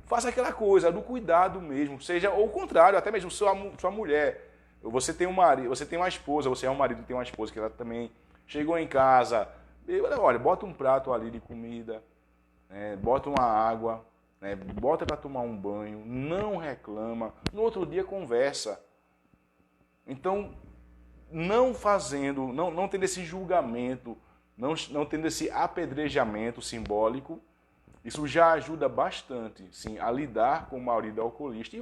Speaker 1: Faça aquela coisa do cuidado mesmo, seja ou o contrário, até mesmo sua mulher. Você tem um marido, você tem uma esposa, você é um marido que tem uma esposa que ela também chegou em casa, olha, bota um prato ali de comida, bota uma água, bota para tomar um banho, não reclama, no outro dia conversa. Então, não tendo esse julgamento, não tendo esse apedrejamento simbólico, isso já ajuda bastante, sim, a lidar com o marido alcoolista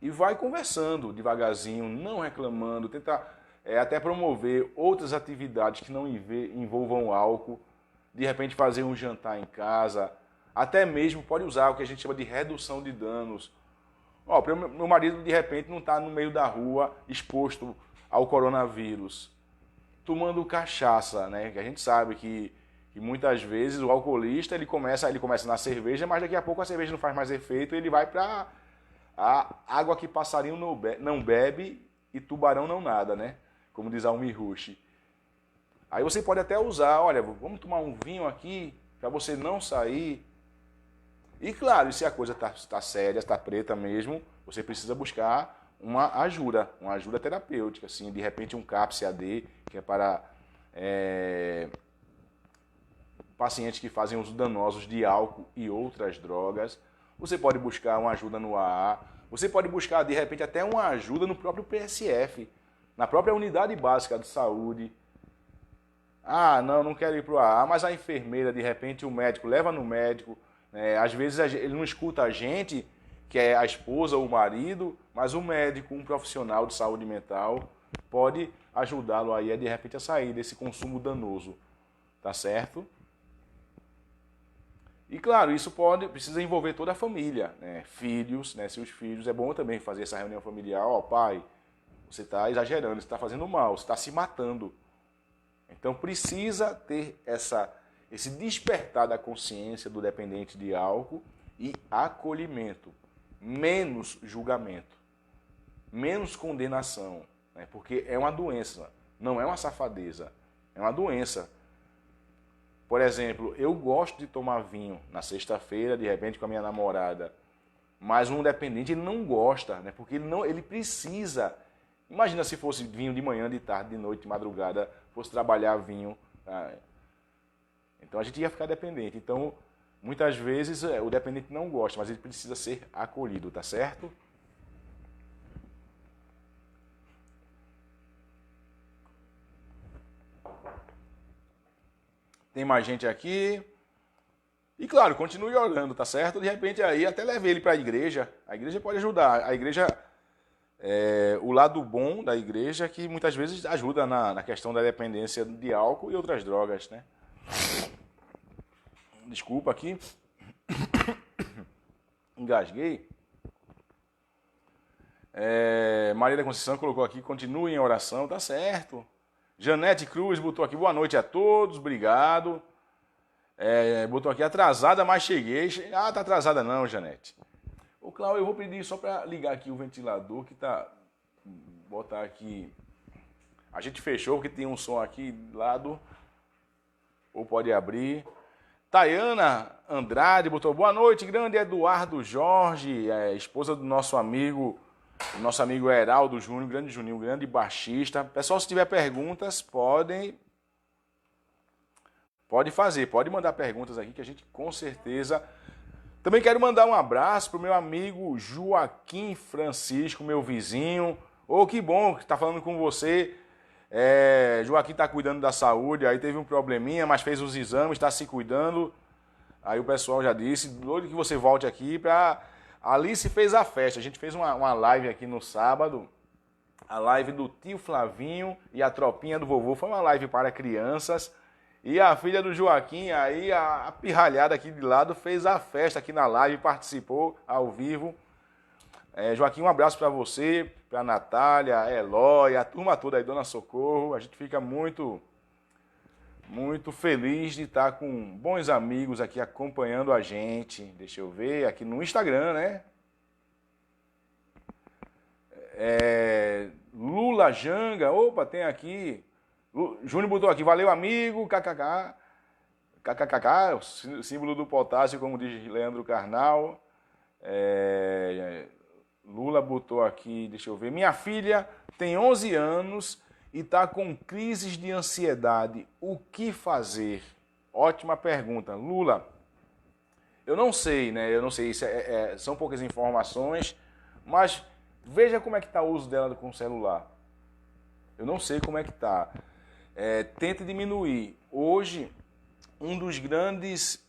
Speaker 1: e vai conversando devagarzinho, não reclamando, tentar até promover outras atividades que não envolvam álcool, de repente fazer um jantar em casa, até mesmo pode usar o que a gente chama de redução de danos. Meu marido de repente não está no meio da rua exposto ao coronavírus, tomando cachaça, né? Que a gente sabe que muitas vezes o alcoolista ele começa na cerveja, mas daqui a pouco a cerveja não faz mais efeito, ele vai para a água que passarinho não bebe e tubarão não nada, né? Como diz Almir Rush. Aí você pode até usar, olha, vamos tomar um vinho aqui para você não sair. E claro, se a coisa está séria, está preta mesmo, você precisa buscar uma ajuda terapêutica, assim, de repente um CAPS-AD, que é para pacientes que fazem uso danosos de álcool e outras drogas. Você pode buscar uma ajuda no AA, você pode buscar, de repente, até uma ajuda no próprio PSF, na própria Unidade Básica de Saúde. Ah, não quero ir para o AA, mas a enfermeira, de repente, o médico leva no médico. Às vezes ele não escuta a gente, que é a esposa ou o marido, mas o médico, um profissional de saúde mental, pode ajudá-lo aí, de repente, a sair desse consumo danoso. Tá certo? E claro, isso precisa envolver toda a família, né? Filhos, né? Seus filhos, é bom também fazer essa reunião familiar. Ó, pai, você está exagerando, você está fazendo mal, você está se matando. Então precisa ter esse despertar da consciência do dependente de álcool e acolhimento, menos julgamento, menos condenação, né? Porque é uma doença, não é uma safadeza, é uma doença. Por exemplo, eu gosto de tomar vinho na sexta-feira, de repente com a minha namorada, mas um dependente ele não gosta, né? Porque ele precisa. Imagina se fosse vinho de manhã, de tarde, de noite, de madrugada, fosse trabalhar vinho. Tá? Então a gente ia ficar dependente. Então, muitas vezes o dependente não gosta, mas ele precisa ser acolhido, tá certo? Tem mais gente aqui. E claro, continue orando, tá certo? De repente aí até leve ele para a igreja. A igreja pode ajudar. A igreja, o lado bom da igreja é que muitas vezes ajuda na questão da dependência de álcool e outras drogas, né? Desculpa aqui. Engasguei. Maria da Conceição colocou aqui, continue em oração, tá certo. Janete Cruz botou aqui, boa noite a todos, obrigado. Botou aqui, atrasada, mas cheguei. Ah, tá atrasada não, Janete. Ô, Cláudio, eu vou pedir só para ligar aqui o ventilador, que tá... Botar aqui... A gente fechou, porque tem um som aqui do lado. Ou pode abrir. Tayana Andrade botou, boa noite, grande Eduardo Jorge, esposa do nosso amigo Heraldo Júnior, grande Juninho, grande baixista. Pessoal, se tiver perguntas, pode fazer, pode mandar perguntas aqui que a gente com certeza... Também quero mandar um abraço para o meu amigo Joaquim Francisco, meu vizinho. Que bom que está falando com você. Joaquim está cuidando da saúde, aí teve um probleminha, mas fez os exames, está se cuidando. Aí o pessoal já disse, doido que você volte aqui para... Alice fez a festa, a gente fez uma live aqui no sábado, a live do tio Flavinho e a tropinha do vovô, foi uma live para crianças, e a filha do Joaquim, aí a pirralhada aqui de lado, fez a festa aqui na live, participou ao vivo. Joaquim, um abraço para você, para a Natália, a Eloy, a turma toda aí, Dona Socorro, a gente fica muito feliz de estar com bons amigos aqui acompanhando a gente. Deixa eu ver, aqui no Instagram, né? Lula Janga, opa, tem aqui. Júnior botou aqui, valeu amigo, kkk. KKKK, o símbolo do potássio, como diz Leandro Carnal. Lula botou aqui, deixa eu ver. Minha filha tem 11 anos... e está com crises de ansiedade. O que fazer? Ótima pergunta. Lula, eu não sei, né? Eu não sei, são poucas informações, mas veja como é que está o uso dela com o celular. Eu não sei como é que está. Tente diminuir. Hoje, um dos grandes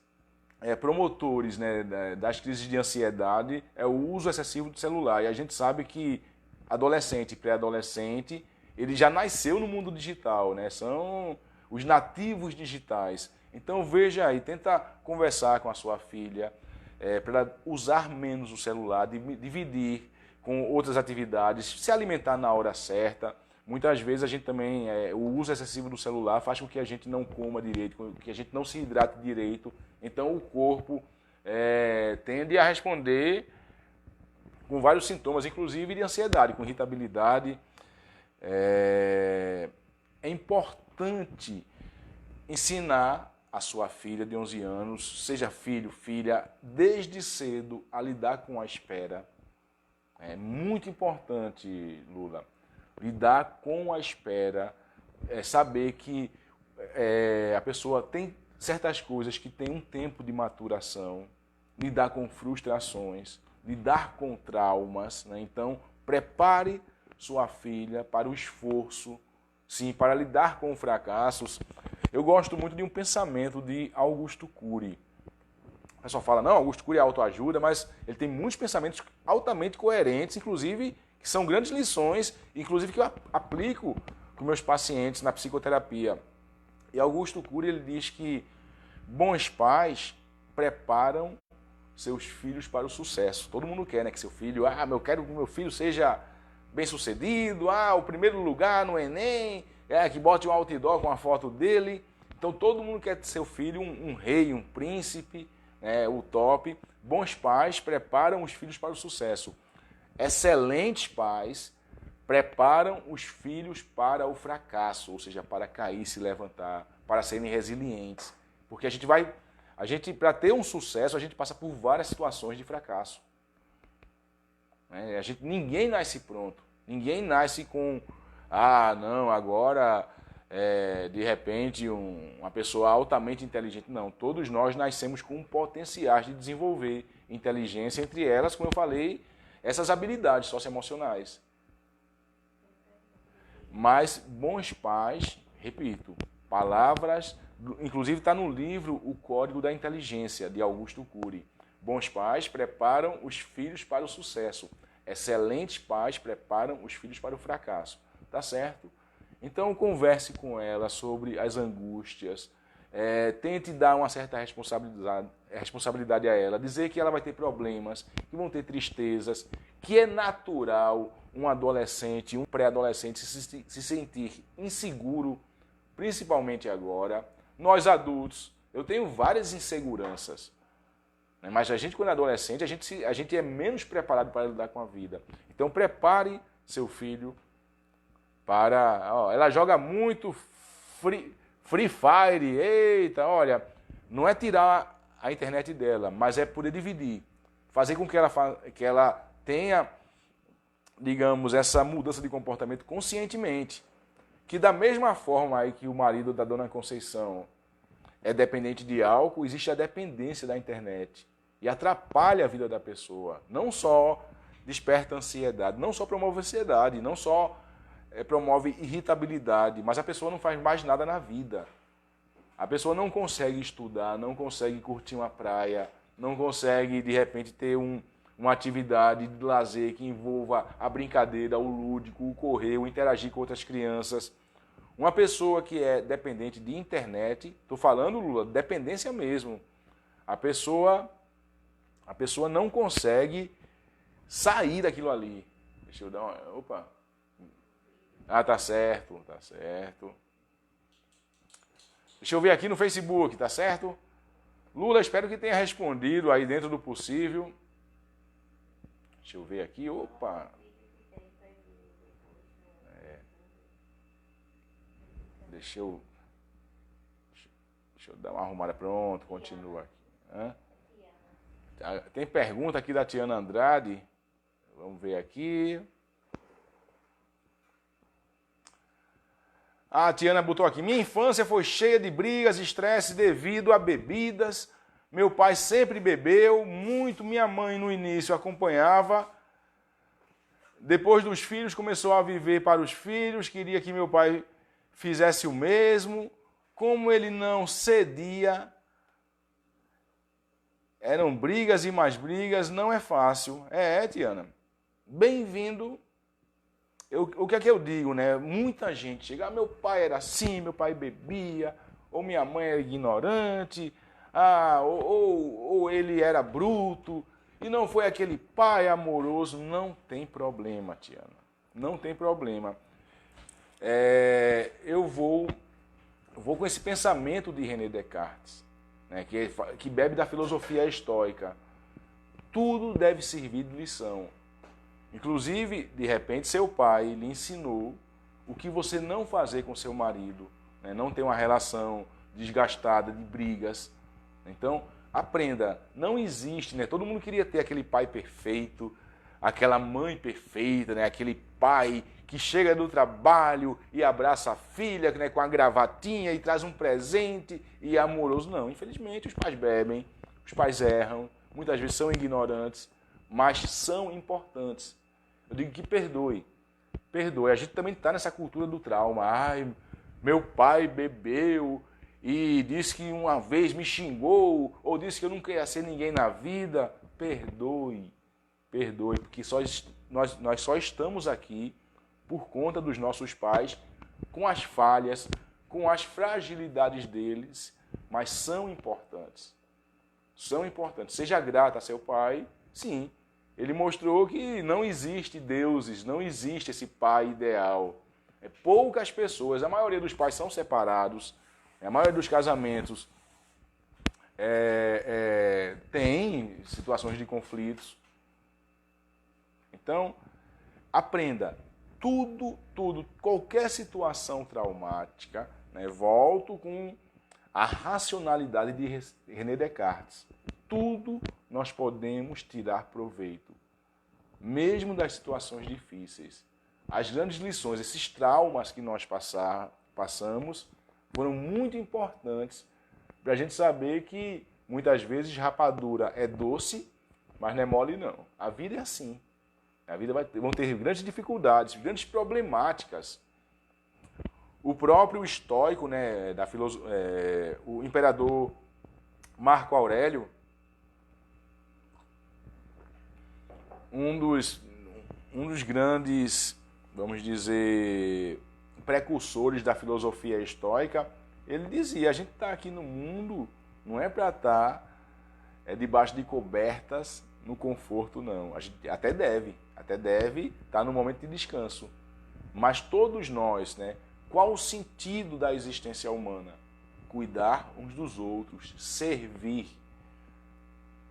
Speaker 1: promotores, né, das crises de ansiedade é o uso excessivo do celular. E a gente sabe que adolescente e pré-adolescente, ele já nasceu no mundo digital, né? São os nativos digitais. Então veja aí, tenta conversar com a sua filha para usar menos o celular, dividir com outras atividades, se alimentar na hora certa. Muitas vezes a gente também, o uso excessivo do celular faz com que a gente não coma direito, com que a gente não se hidrate direito. Então o corpo tende a responder com vários sintomas, inclusive de ansiedade, com irritabilidade. É importante ensinar a sua filha de 11 anos, seja filho, filha, desde cedo a lidar com a espera. É muito importante, Lula, lidar com a espera, saber que a pessoa tem
Speaker 2: certas coisas que têm um tempo de maturação, lidar com frustrações, lidar com traumas, né? Então, prepare sua filha para o esforço, sim, para lidar com fracassos. Eu gosto muito de um pensamento de Augusto Cury. O pessoal fala, não, Augusto Cury é autoajuda, mas ele tem muitos pensamentos altamente coerentes, inclusive que são grandes lições, inclusive que eu aplico com meus pacientes na psicoterapia. E Augusto Cury, ele diz que bons pais preparam seus filhos para o sucesso. Todo mundo quer, né, que seu filho, eu quero que meu filho seja bem-sucedido, o primeiro lugar no Enem, que bote um outdoor com a foto dele. Então todo mundo quer ter seu filho um rei, um príncipe, o top. Bons pais preparam os filhos para o sucesso. Excelentes pais preparam os filhos para o fracasso, ou seja, para cair, se levantar, para serem resilientes. Porque para ter um sucesso, a gente passa por várias situações de fracasso. Ninguém nasce pronto. Ninguém nasce com, agora, de repente, uma pessoa altamente inteligente. Não, todos nós nascemos com potenciais de desenvolver inteligência, entre elas, como eu falei, essas habilidades socioemocionais. Mas bons pais, repito, palavras, inclusive está no livro O Código da Inteligência, de Augusto Cury. Bons pais preparam os filhos para o sucesso. Excelentes pais preparam os filhos para o fracasso. Tá certo? Então converse com ela sobre as angústias, tente dar uma certa responsabilidade a ela, dizer que ela vai ter problemas, que vão ter tristezas, que é natural um adolescente, um pré-adolescente se sentir inseguro, principalmente agora. Nós adultos, eu tenho várias inseguranças, né? Mas a gente, quando é adolescente, a gente é menos preparado para lidar com a vida. Então prepare seu filho para... ela joga muito Free Fire, eita, olha, não é tirar a internet dela, mas é poder dividir, fazer com que ela tenha, digamos, essa mudança de comportamento conscientemente. Que da mesma forma aí que o marido da dona Conceição é dependente de álcool, existe a dependência da internet. E atrapalha a vida da pessoa. Não só desperta ansiedade, não só promove ansiedade, não só promove irritabilidade, mas a pessoa não faz mais nada na vida. A pessoa não consegue estudar, não consegue curtir uma praia, não consegue, de repente, ter uma atividade de lazer que envolva a brincadeira, o lúdico, o correr, o interagir com outras crianças. Uma pessoa que é dependente de internet, estou falando, Lula, dependência mesmo. A pessoa não consegue sair daquilo ali. Deixa eu dar uma... Opa! Tá certo, tá certo. Deixa eu ver aqui no Facebook, tá certo? Lula, espero que tenha respondido aí dentro do possível. Deixa eu ver aqui, opa. Deixa eu dar uma arrumada, pronto, continua aqui. Tem pergunta aqui da Tiana Andrade. Vamos ver aqui. A Tiana botou aqui, minha infância foi cheia de brigas e estresse devido a bebidas. Meu pai sempre bebeu muito, minha mãe no início acompanhava. Depois dos filhos começou a viver para os filhos, queria que meu pai fizesse o mesmo. Como ele não cedia, eram brigas e mais brigas, não é fácil. Tiana, bem-vindo. O que é que eu digo, né? Muita gente chega, meu pai era assim, meu pai bebia, ou minha mãe era ignorante, ou ele era bruto, e não foi aquele pai amoroso. Não tem problema, Tiana, não tem problema. Eu vou com esse pensamento de René Descartes, né, que bebe da filosofia estoica. Tudo deve servir de lição. Inclusive, de repente, seu pai lhe ensinou o que você não fazer com seu marido, né? Não ter uma relação desgastada de brigas. Então, aprenda, não existe, né? Todo mundo queria ter aquele pai perfeito, aquela mãe perfeita, né? Aquele pai que chega do trabalho e abraça a filha, né? Com a gravatinha e traz um presente e é amoroso. Não, infelizmente os pais bebem, os pais erram, muitas vezes são ignorantes, mas são importantes. Eu digo que perdoe. Perdoe. A gente também está nessa cultura do trauma. Ai, meu pai bebeu e disse que uma vez me xingou, ou disse que eu nunca ia ser ninguém na vida. Perdoe. Perdoe, porque nós só estamos aqui por conta dos nossos pais, com as falhas, com as fragilidades deles, mas são importantes. São importantes. Seja grato a seu pai, sim. Ele mostrou que não existe deuses, não existe esse pai ideal. Poucas pessoas, a maioria dos pais são separados, a maioria dos casamentos tem situações de conflitos. Então, aprenda tudo, qualquer situação traumática, né, volto com a racionalidade de René Descartes. Tudo nós podemos tirar proveito, mesmo das situações difíceis. As grandes lições, esses traumas que nós passamos, foram muito importantes para a gente saber que, muitas vezes, rapadura é doce, mas não é mole não. A vida é assim. A vida vão ter grandes dificuldades, grandes problemáticas. O próprio estoico, né, o imperador Marco Aurélio, um dos grandes, vamos dizer, precursores da filosofia estoica, ele dizia, a gente está aqui no mundo, não é para estar debaixo de cobertas, no conforto, não. A gente até deve estar no momento de descanso. Mas todos nós, né, qual o sentido da existência humana? Cuidar uns dos outros, servir.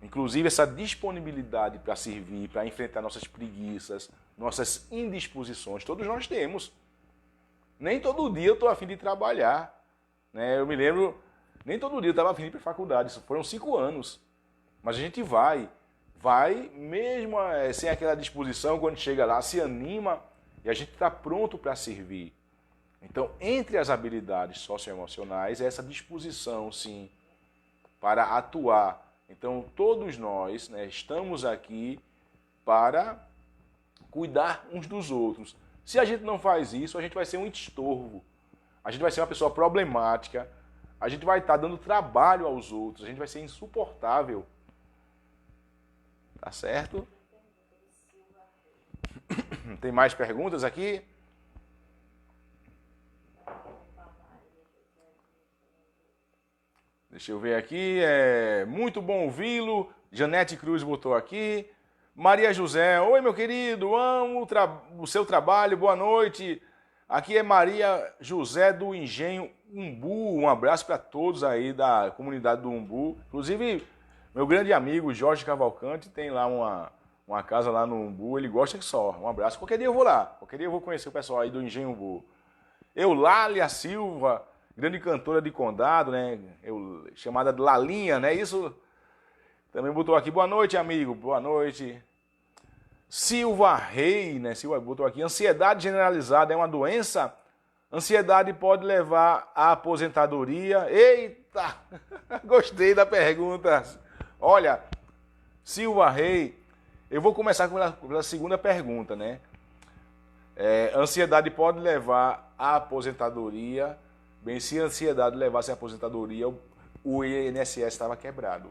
Speaker 2: Inclusive essa disponibilidade para servir, para enfrentar nossas preguiças, nossas indisposições, todos nós temos. Nem todo dia eu estou a fim de trabalhar. Né? Eu me lembro, nem todo dia eu estava a fim de ir para a faculdade, isso foram 5 anos. Mas a gente vai mesmo sem aquela disposição, quando chega lá, se anima e a gente está pronto para servir. Então, entre as habilidades socioemocionais, é essa disposição, sim, para atuar. Então, todos nós, né, estamos aqui para cuidar uns dos outros. Se a gente não faz isso, a gente vai ser um estorvo. A gente vai ser uma pessoa problemática. A gente vai estar dando trabalho aos outros. A gente vai ser insuportável. Tá certo? Tem mais perguntas aqui? Deixa eu ver aqui. Muito bom ouvi-lo. Janete Cruz botou aqui. Maria José. Oi, meu querido. Amo o seu trabalho. Boa noite. Aqui é Maria José do Engenho Umbu. Um abraço para todos aí da comunidade do Umbu. Inclusive, meu grande amigo Jorge Cavalcante tem lá uma casa lá no Umbu. Ele gosta que só. Um abraço. Qualquer dia eu vou lá. Qualquer dia eu vou conhecer o pessoal aí do Engenho Umbu. Eulália Silva, grande cantora de Condado, né? Chamada de Lalinha, né? Isso também botou aqui. Boa noite, amigo. Boa noite. Silva Rei, né? Silva botou aqui. Ansiedade generalizada é uma doença? Ansiedade pode levar à aposentadoria? Eita! Gostei da pergunta. Olha, Silva Rei, eu vou começar pela segunda pergunta, né? Ansiedade pode levar à aposentadoria? Bem, se a ansiedade levasse à aposentadoria, o INSS estava quebrado.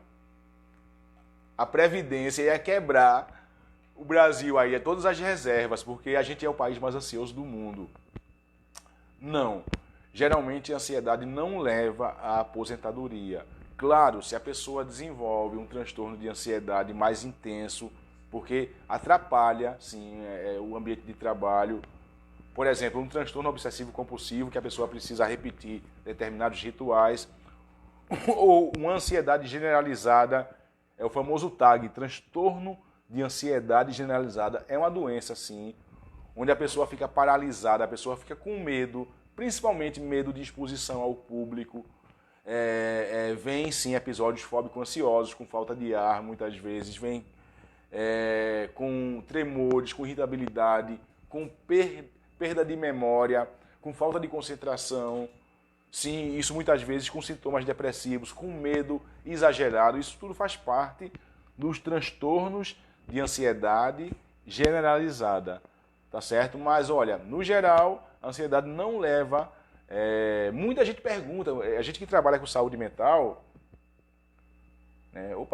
Speaker 2: A Previdência ia quebrar o Brasil aí, todas as reservas, porque a gente é o país mais ansioso do mundo. Não. Geralmente a ansiedade não leva à aposentadoria. Claro, se a pessoa desenvolve um transtorno de ansiedade mais intenso, porque atrapalha, sim, o ambiente de trabalho. Por exemplo, um transtorno obsessivo-compulsivo, que a pessoa precisa repetir determinados rituais, ou uma ansiedade generalizada, é o famoso TAG, transtorno de ansiedade generalizada. É uma doença, sim, onde a pessoa fica paralisada, a pessoa fica com medo, principalmente medo de exposição ao público. Vem, sim, episódios fóbico-ansiosos, com falta de ar, muitas vezes, vem com tremores, com irritabilidade, com perda de memória, com falta de concentração. Sim, isso muitas vezes com sintomas depressivos, com medo exagerado. Isso tudo faz parte dos transtornos de ansiedade generalizada, tá certo? Mas, olha, no geral, a ansiedade não leva... muita gente pergunta, a gente que trabalha com saúde mental...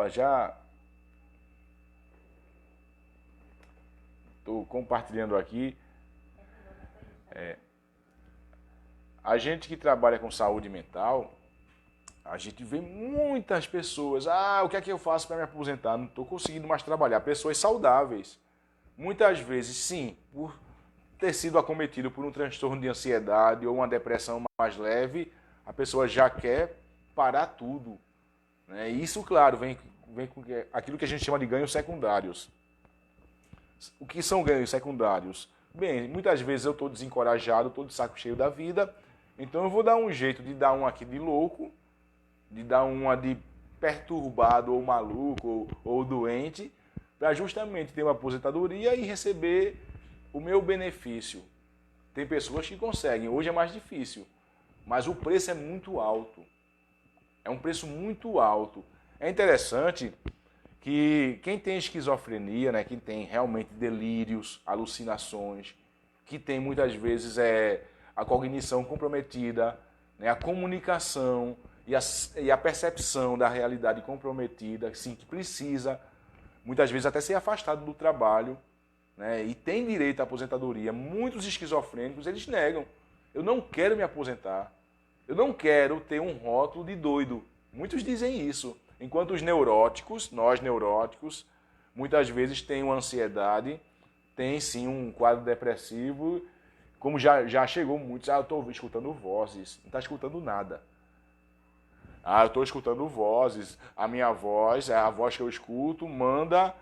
Speaker 2: já... Estou compartilhando aqui. A gente que trabalha com saúde mental, a gente vê muitas pessoas, o que é que eu faço para me aposentar? Não estou conseguindo mais trabalhar. Pessoas saudáveis. Muitas vezes, sim, por ter sido acometido por um transtorno de ansiedade ou uma depressão mais leve, a pessoa já quer parar tudo. Né? E isso, claro, vem com aquilo que a gente chama de ganhos secundários. O que são ganhos secundários? Bem, muitas vezes eu estou desencorajado, estou de saco cheio da vida, então eu vou dar um jeito de dar um aqui de louco, de dar uma de perturbado ou maluco ou doente, para justamente ter uma aposentadoria e receber o meu benefício. Tem pessoas que conseguem, hoje é mais difícil, mas o preço é muito alto. É um preço muito alto. É interessante que quem tem esquizofrenia, né, quem tem realmente delírios, alucinações, que tem muitas vezes a cognição comprometida, né, a comunicação e a percepção da realidade comprometida, assim, que precisa, muitas vezes, até ser afastado do trabalho, né, e tem direito à aposentadoria. Muitos esquizofrênicos, eles negam. Eu não quero me aposentar. Eu não quero ter um rótulo de doido. Muitos dizem isso. Enquanto os neuróticos, nós neuróticos, muitas vezes têm uma ansiedade, tem sim um quadro depressivo, como já chegou muitos, eu estou escutando vozes, não está escutando nada. Eu estou escutando vozes, a minha voz, a voz que eu escuto, manda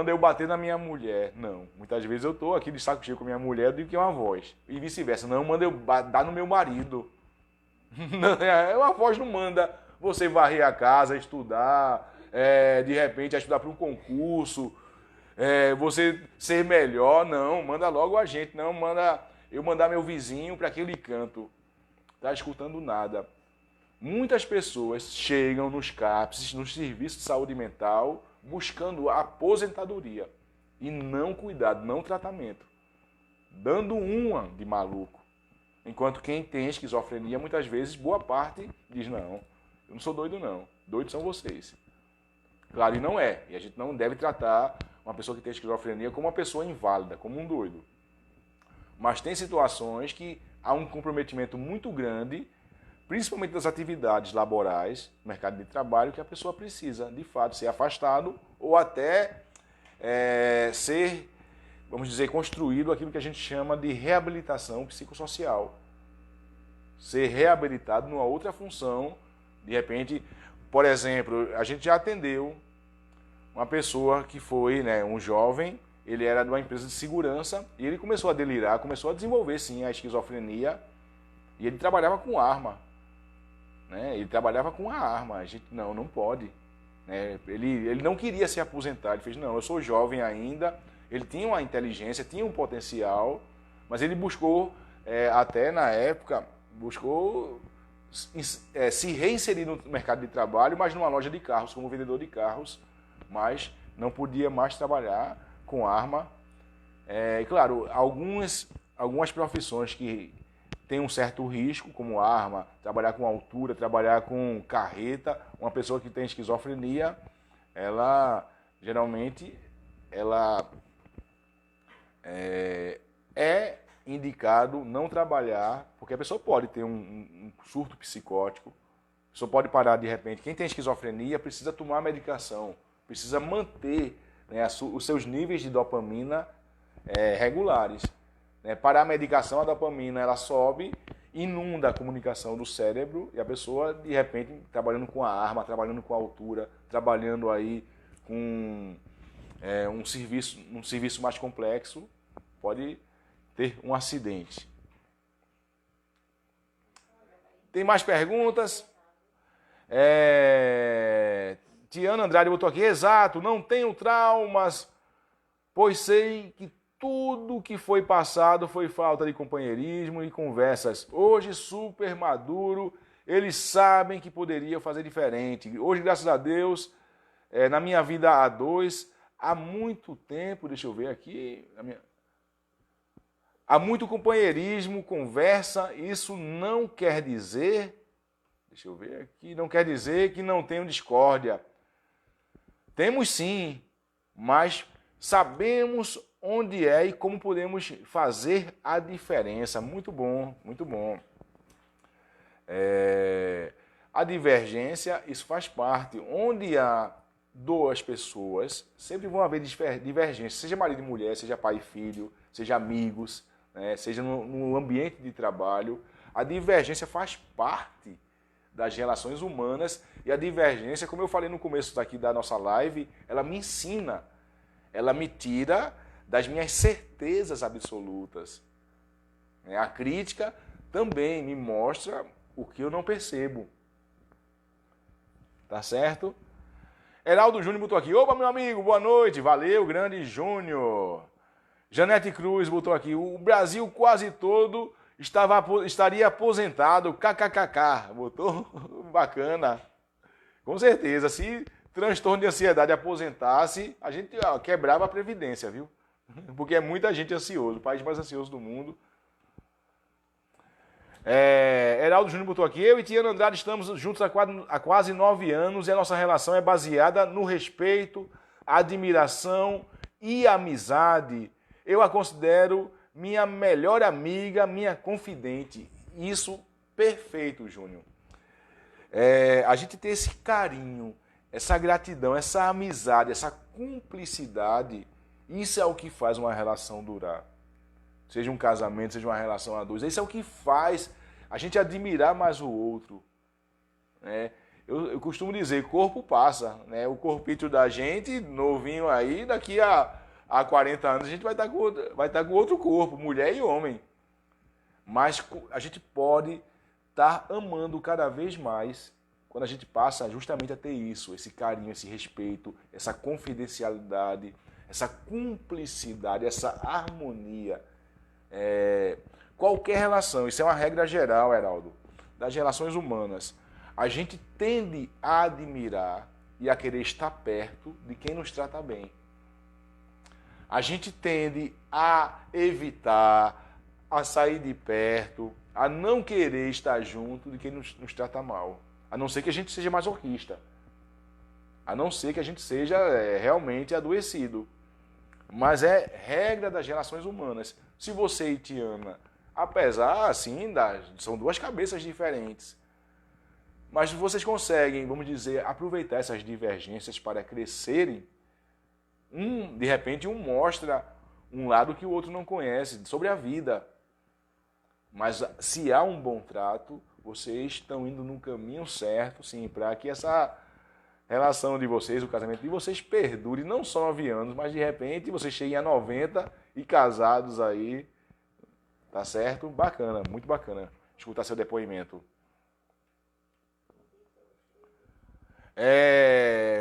Speaker 2: eu bater na minha mulher. Não, muitas vezes eu estou aqui de saco cheio com a minha mulher, eu digo que é uma voz. E vice-versa, não, manda eu dar no meu marido. Uma voz não manda você varrer a casa, estudar, de repente estudar para um concurso, você ser melhor, não, manda logo a gente, não, manda eu mandar meu vizinho para aquele canto. Está escutando nada. Muitas pessoas chegam nos CAPS, nos serviços de saúde mental, buscando a aposentadoria e não cuidado, não tratamento, dando uma de maluco. Enquanto quem tem esquizofrenia, muitas vezes, boa parte diz, não, eu não sou doido não, doidos são vocês. Claro, e não é. E a gente não deve tratar uma pessoa que tem esquizofrenia como uma pessoa inválida, como um doido. Mas tem situações que há um comprometimento muito grande, principalmente das atividades laborais, no mercado de trabalho, que a pessoa precisa, de fato, ser afastado ou até ser, vamos dizer, construído aquilo que a gente chama de reabilitação psicossocial. Ser reabilitado numa outra função, de repente, por exemplo, a gente já atendeu uma pessoa que foi, né, um jovem, ele era de uma empresa de segurança e ele começou a delirar, começou a desenvolver, sim, a esquizofrenia e ele trabalhava com arma. Né? Ele trabalhava com a arma, a gente, não pode. Né? Ele não queria se aposentar, ele fez, não, eu sou jovem ainda, ele tinha uma inteligência, tinha um potencial, mas ele buscou, até na época, buscou se reinserir no mercado de trabalho, mas numa loja de carros, como vendedor de carros, mas não podia mais trabalhar com arma. E claro, algumas profissões que têm um certo risco, como arma, trabalhar com altura, trabalhar com carreta, uma pessoa que tem esquizofrenia, ela geralmente é indicado não trabalhar, porque a pessoa pode ter um surto psicótico, a pessoa pode parar de repente. Quem tem esquizofrenia precisa tomar medicação, precisa manter, né, os seus níveis de dopamina regulares. Né? Para a medicação, a dopamina ela sobe, inunda a comunicação do cérebro e a pessoa, de repente, trabalhando com a arma, trabalhando com a altura, trabalhando aí com um serviço mais complexo, pode ter um acidente. Tem mais perguntas? Tiana Andrade botou aqui, exato, não tenho traumas, pois sei que tudo que foi passado foi falta de companheirismo e conversas. Hoje, super maduro, eles sabem que poderia fazer diferente. Hoje, graças a Deus, na minha vida a dois, há muito tempo, deixa eu ver aqui, há muito companheirismo, conversa, isso não quer dizer, deixa eu ver aqui, não quer dizer que não tenham discórdia. Temos sim, mas sabemos onde é e como podemos fazer a diferença. Muito bom, muito bom. A divergência, isso faz parte. Onde há duas pessoas, sempre vão haver divergências, seja marido e mulher, seja pai e filho, seja amigos, né, seja no ambiente de trabalho. A divergência faz parte das relações humanas e a divergência, como eu falei no começo daqui da nossa live, ela me ensina, ela me tira das minhas certezas absolutas. A crítica também me mostra o que eu não percebo. Tá certo? Heraldo Júnior botou aqui. Opa, meu amigo, boa noite. Valeu, grande Júnior. Janete Cruz botou aqui. O Brasil quase todo estaria aposentado. KKKK. Botou? Bacana. Com certeza. Se transtorno de ansiedade aposentasse, a gente quebrava a Previdência, viu? Porque é muita gente ansioso. O país mais ansioso do mundo. Heraldo Júnior botou aqui. Eu e Tiana Andrade estamos juntos há quase 9 anos e a nossa relação é baseada no respeito, admiração e amizade. Eu a considero minha melhor amiga, minha confidente. Isso, perfeito, Júnior. A gente ter esse carinho, essa gratidão, essa amizade, essa cumplicidade, isso é o que faz uma relação durar. Seja um casamento, seja uma relação a dois. Isso é o que faz a gente admirar mais o outro. Eu costumo dizer, corpo passa. Né? O corpício da gente, novinho aí, daqui a 40 anos a gente vai estar com outro corpo, mulher e homem. Mas a gente pode estar amando cada vez mais quando a gente passa justamente a ter isso, esse carinho, esse respeito, essa confidencialidade, essa cumplicidade, essa harmonia. Qualquer relação, isso é uma regra geral, Heraldo, das relações humanas. A gente tende a admirar e a querer estar perto de quem nos trata bem. A gente tende a evitar, a sair de perto, a não querer estar junto de quem nos trata mal. A não ser que a gente seja masoquista. A não ser que a gente seja realmente adoecido. Mas é regra das relações humanas. Se você e Tiana, apesar, assim, são duas cabeças diferentes, mas vocês conseguem, vamos dizer, aproveitar essas divergências para crescerem, de repente um mostra um lado que o outro não conhece, sobre a vida. Mas se há um bom trato, vocês estão indo no caminho certo, sim, para que essa relação de vocês, o casamento de vocês perdure não só 9 anos, mas de repente vocês cheguem a 90 e casados aí, tá certo? Bacana, muito bacana escutar seu depoimento.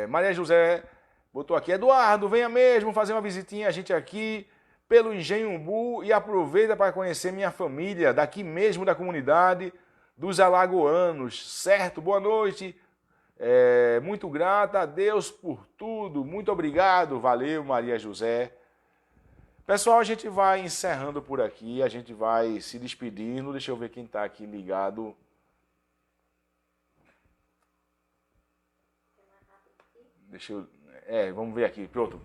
Speaker 2: Maria José botou aqui, Eduardo, venha mesmo fazer uma visitinha a gente aqui pelo Engenho Umbu e aproveita para conhecer minha família daqui mesmo da comunidade dos alagoanos, certo? Boa noite. Muito grata a Deus por tudo, muito obrigado, valeu Maria José. Pessoal, a gente vai encerrando por aqui, a gente vai se despedindo, deixa eu ver quem está aqui ligado. Vamos ver aqui, pronto,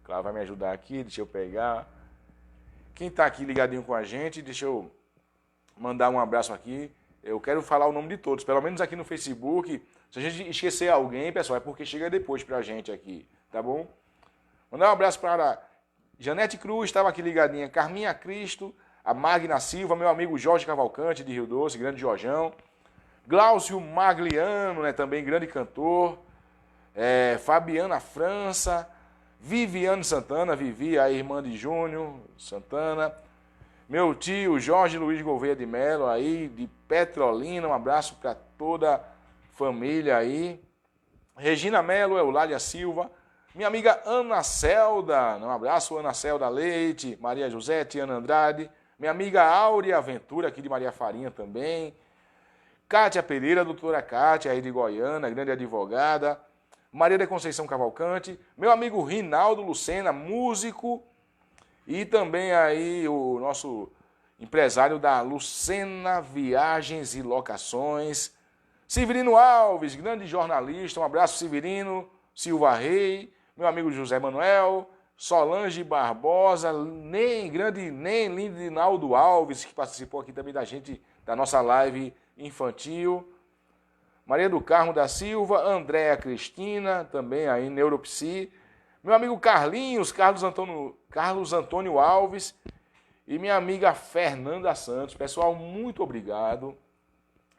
Speaker 2: Clara vai me ajudar aqui, deixa eu pegar. Quem está aqui ligadinho com a gente, deixa eu mandar um abraço aqui. Eu quero falar o nome de todos, pelo menos aqui no Facebook. Se a gente esquecer alguém, pessoal, é porque chega depois pra gente aqui, tá bom? Mandar um abraço para Janete Cruz, estava aqui ligadinha, Carminha Cristo, a Magna Silva, meu amigo Jorge Cavalcante, de Rio Doce, grande Jorjão. Glaucio Magliano, né, também grande cantor. Fabiana França, Viviane Santana, Vivi, a irmã de Júnior Santana. Meu tio Jorge Luiz Gouveia de Melo, aí, de Petrolina, um abraço para toda a família aí. Regina Melo, Eulália Silva, minha amiga Ana Celda, um abraço, Ana Celda Leite, Maria José, Tiana Andrade, minha amiga Áurea Aventura, aqui de Maria Farinha também, Cátia Pereira, doutora Cátia, aí de Goiânia, grande advogada, Maria da Conceição Cavalcante, meu amigo Rinaldo Lucena, músico, e também aí o nosso empresário da Lucena Viagens e Locações, Severino Alves, grande jornalista, um abraço Severino, Silva Rei, meu amigo José Manuel, Solange Barbosa, grande Lindinaldo Alves, que participou aqui também da gente, da nossa live infantil, Maria do Carmo da Silva, Andréa Cristina, também aí Neuropsi, meu amigo Carlinhos, Carlos Antônio Alves e minha amiga Fernanda Santos. Pessoal, muito obrigado.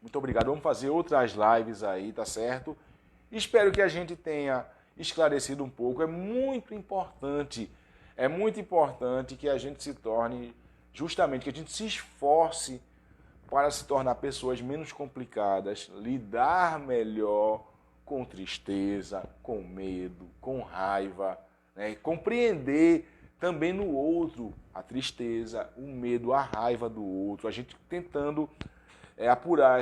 Speaker 2: Muito obrigado. Vamos fazer outras lives aí, tá certo? Espero que a gente tenha esclarecido um pouco. É muito importante que a gente se torne, justamente, que a gente se esforce para se tornar pessoas menos complicadas, lidar melhor com tristeza, com medo, com raiva, né? Compreender também no outro a tristeza, o medo, a raiva do outro, a gente tentando apurar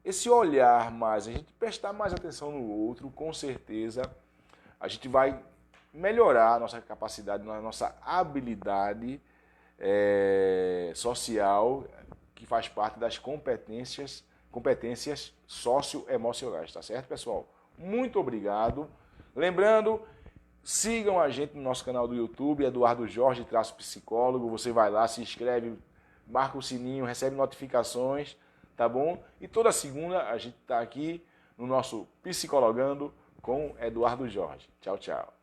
Speaker 2: esse olhar mais, a gente prestar mais atenção no outro, com certeza a gente vai melhorar a nossa capacidade, a nossa habilidade social, que faz parte das competências socioemocionais, tá certo, pessoal? Muito obrigado. Lembrando, sigam a gente no nosso canal do YouTube, Eduardo Jorge Psicólogo. Você vai lá, se inscreve, marca o sininho, recebe notificações, tá bom? E toda segunda a gente tá aqui no nosso Psicologando com Eduardo Jorge. Tchau, tchau.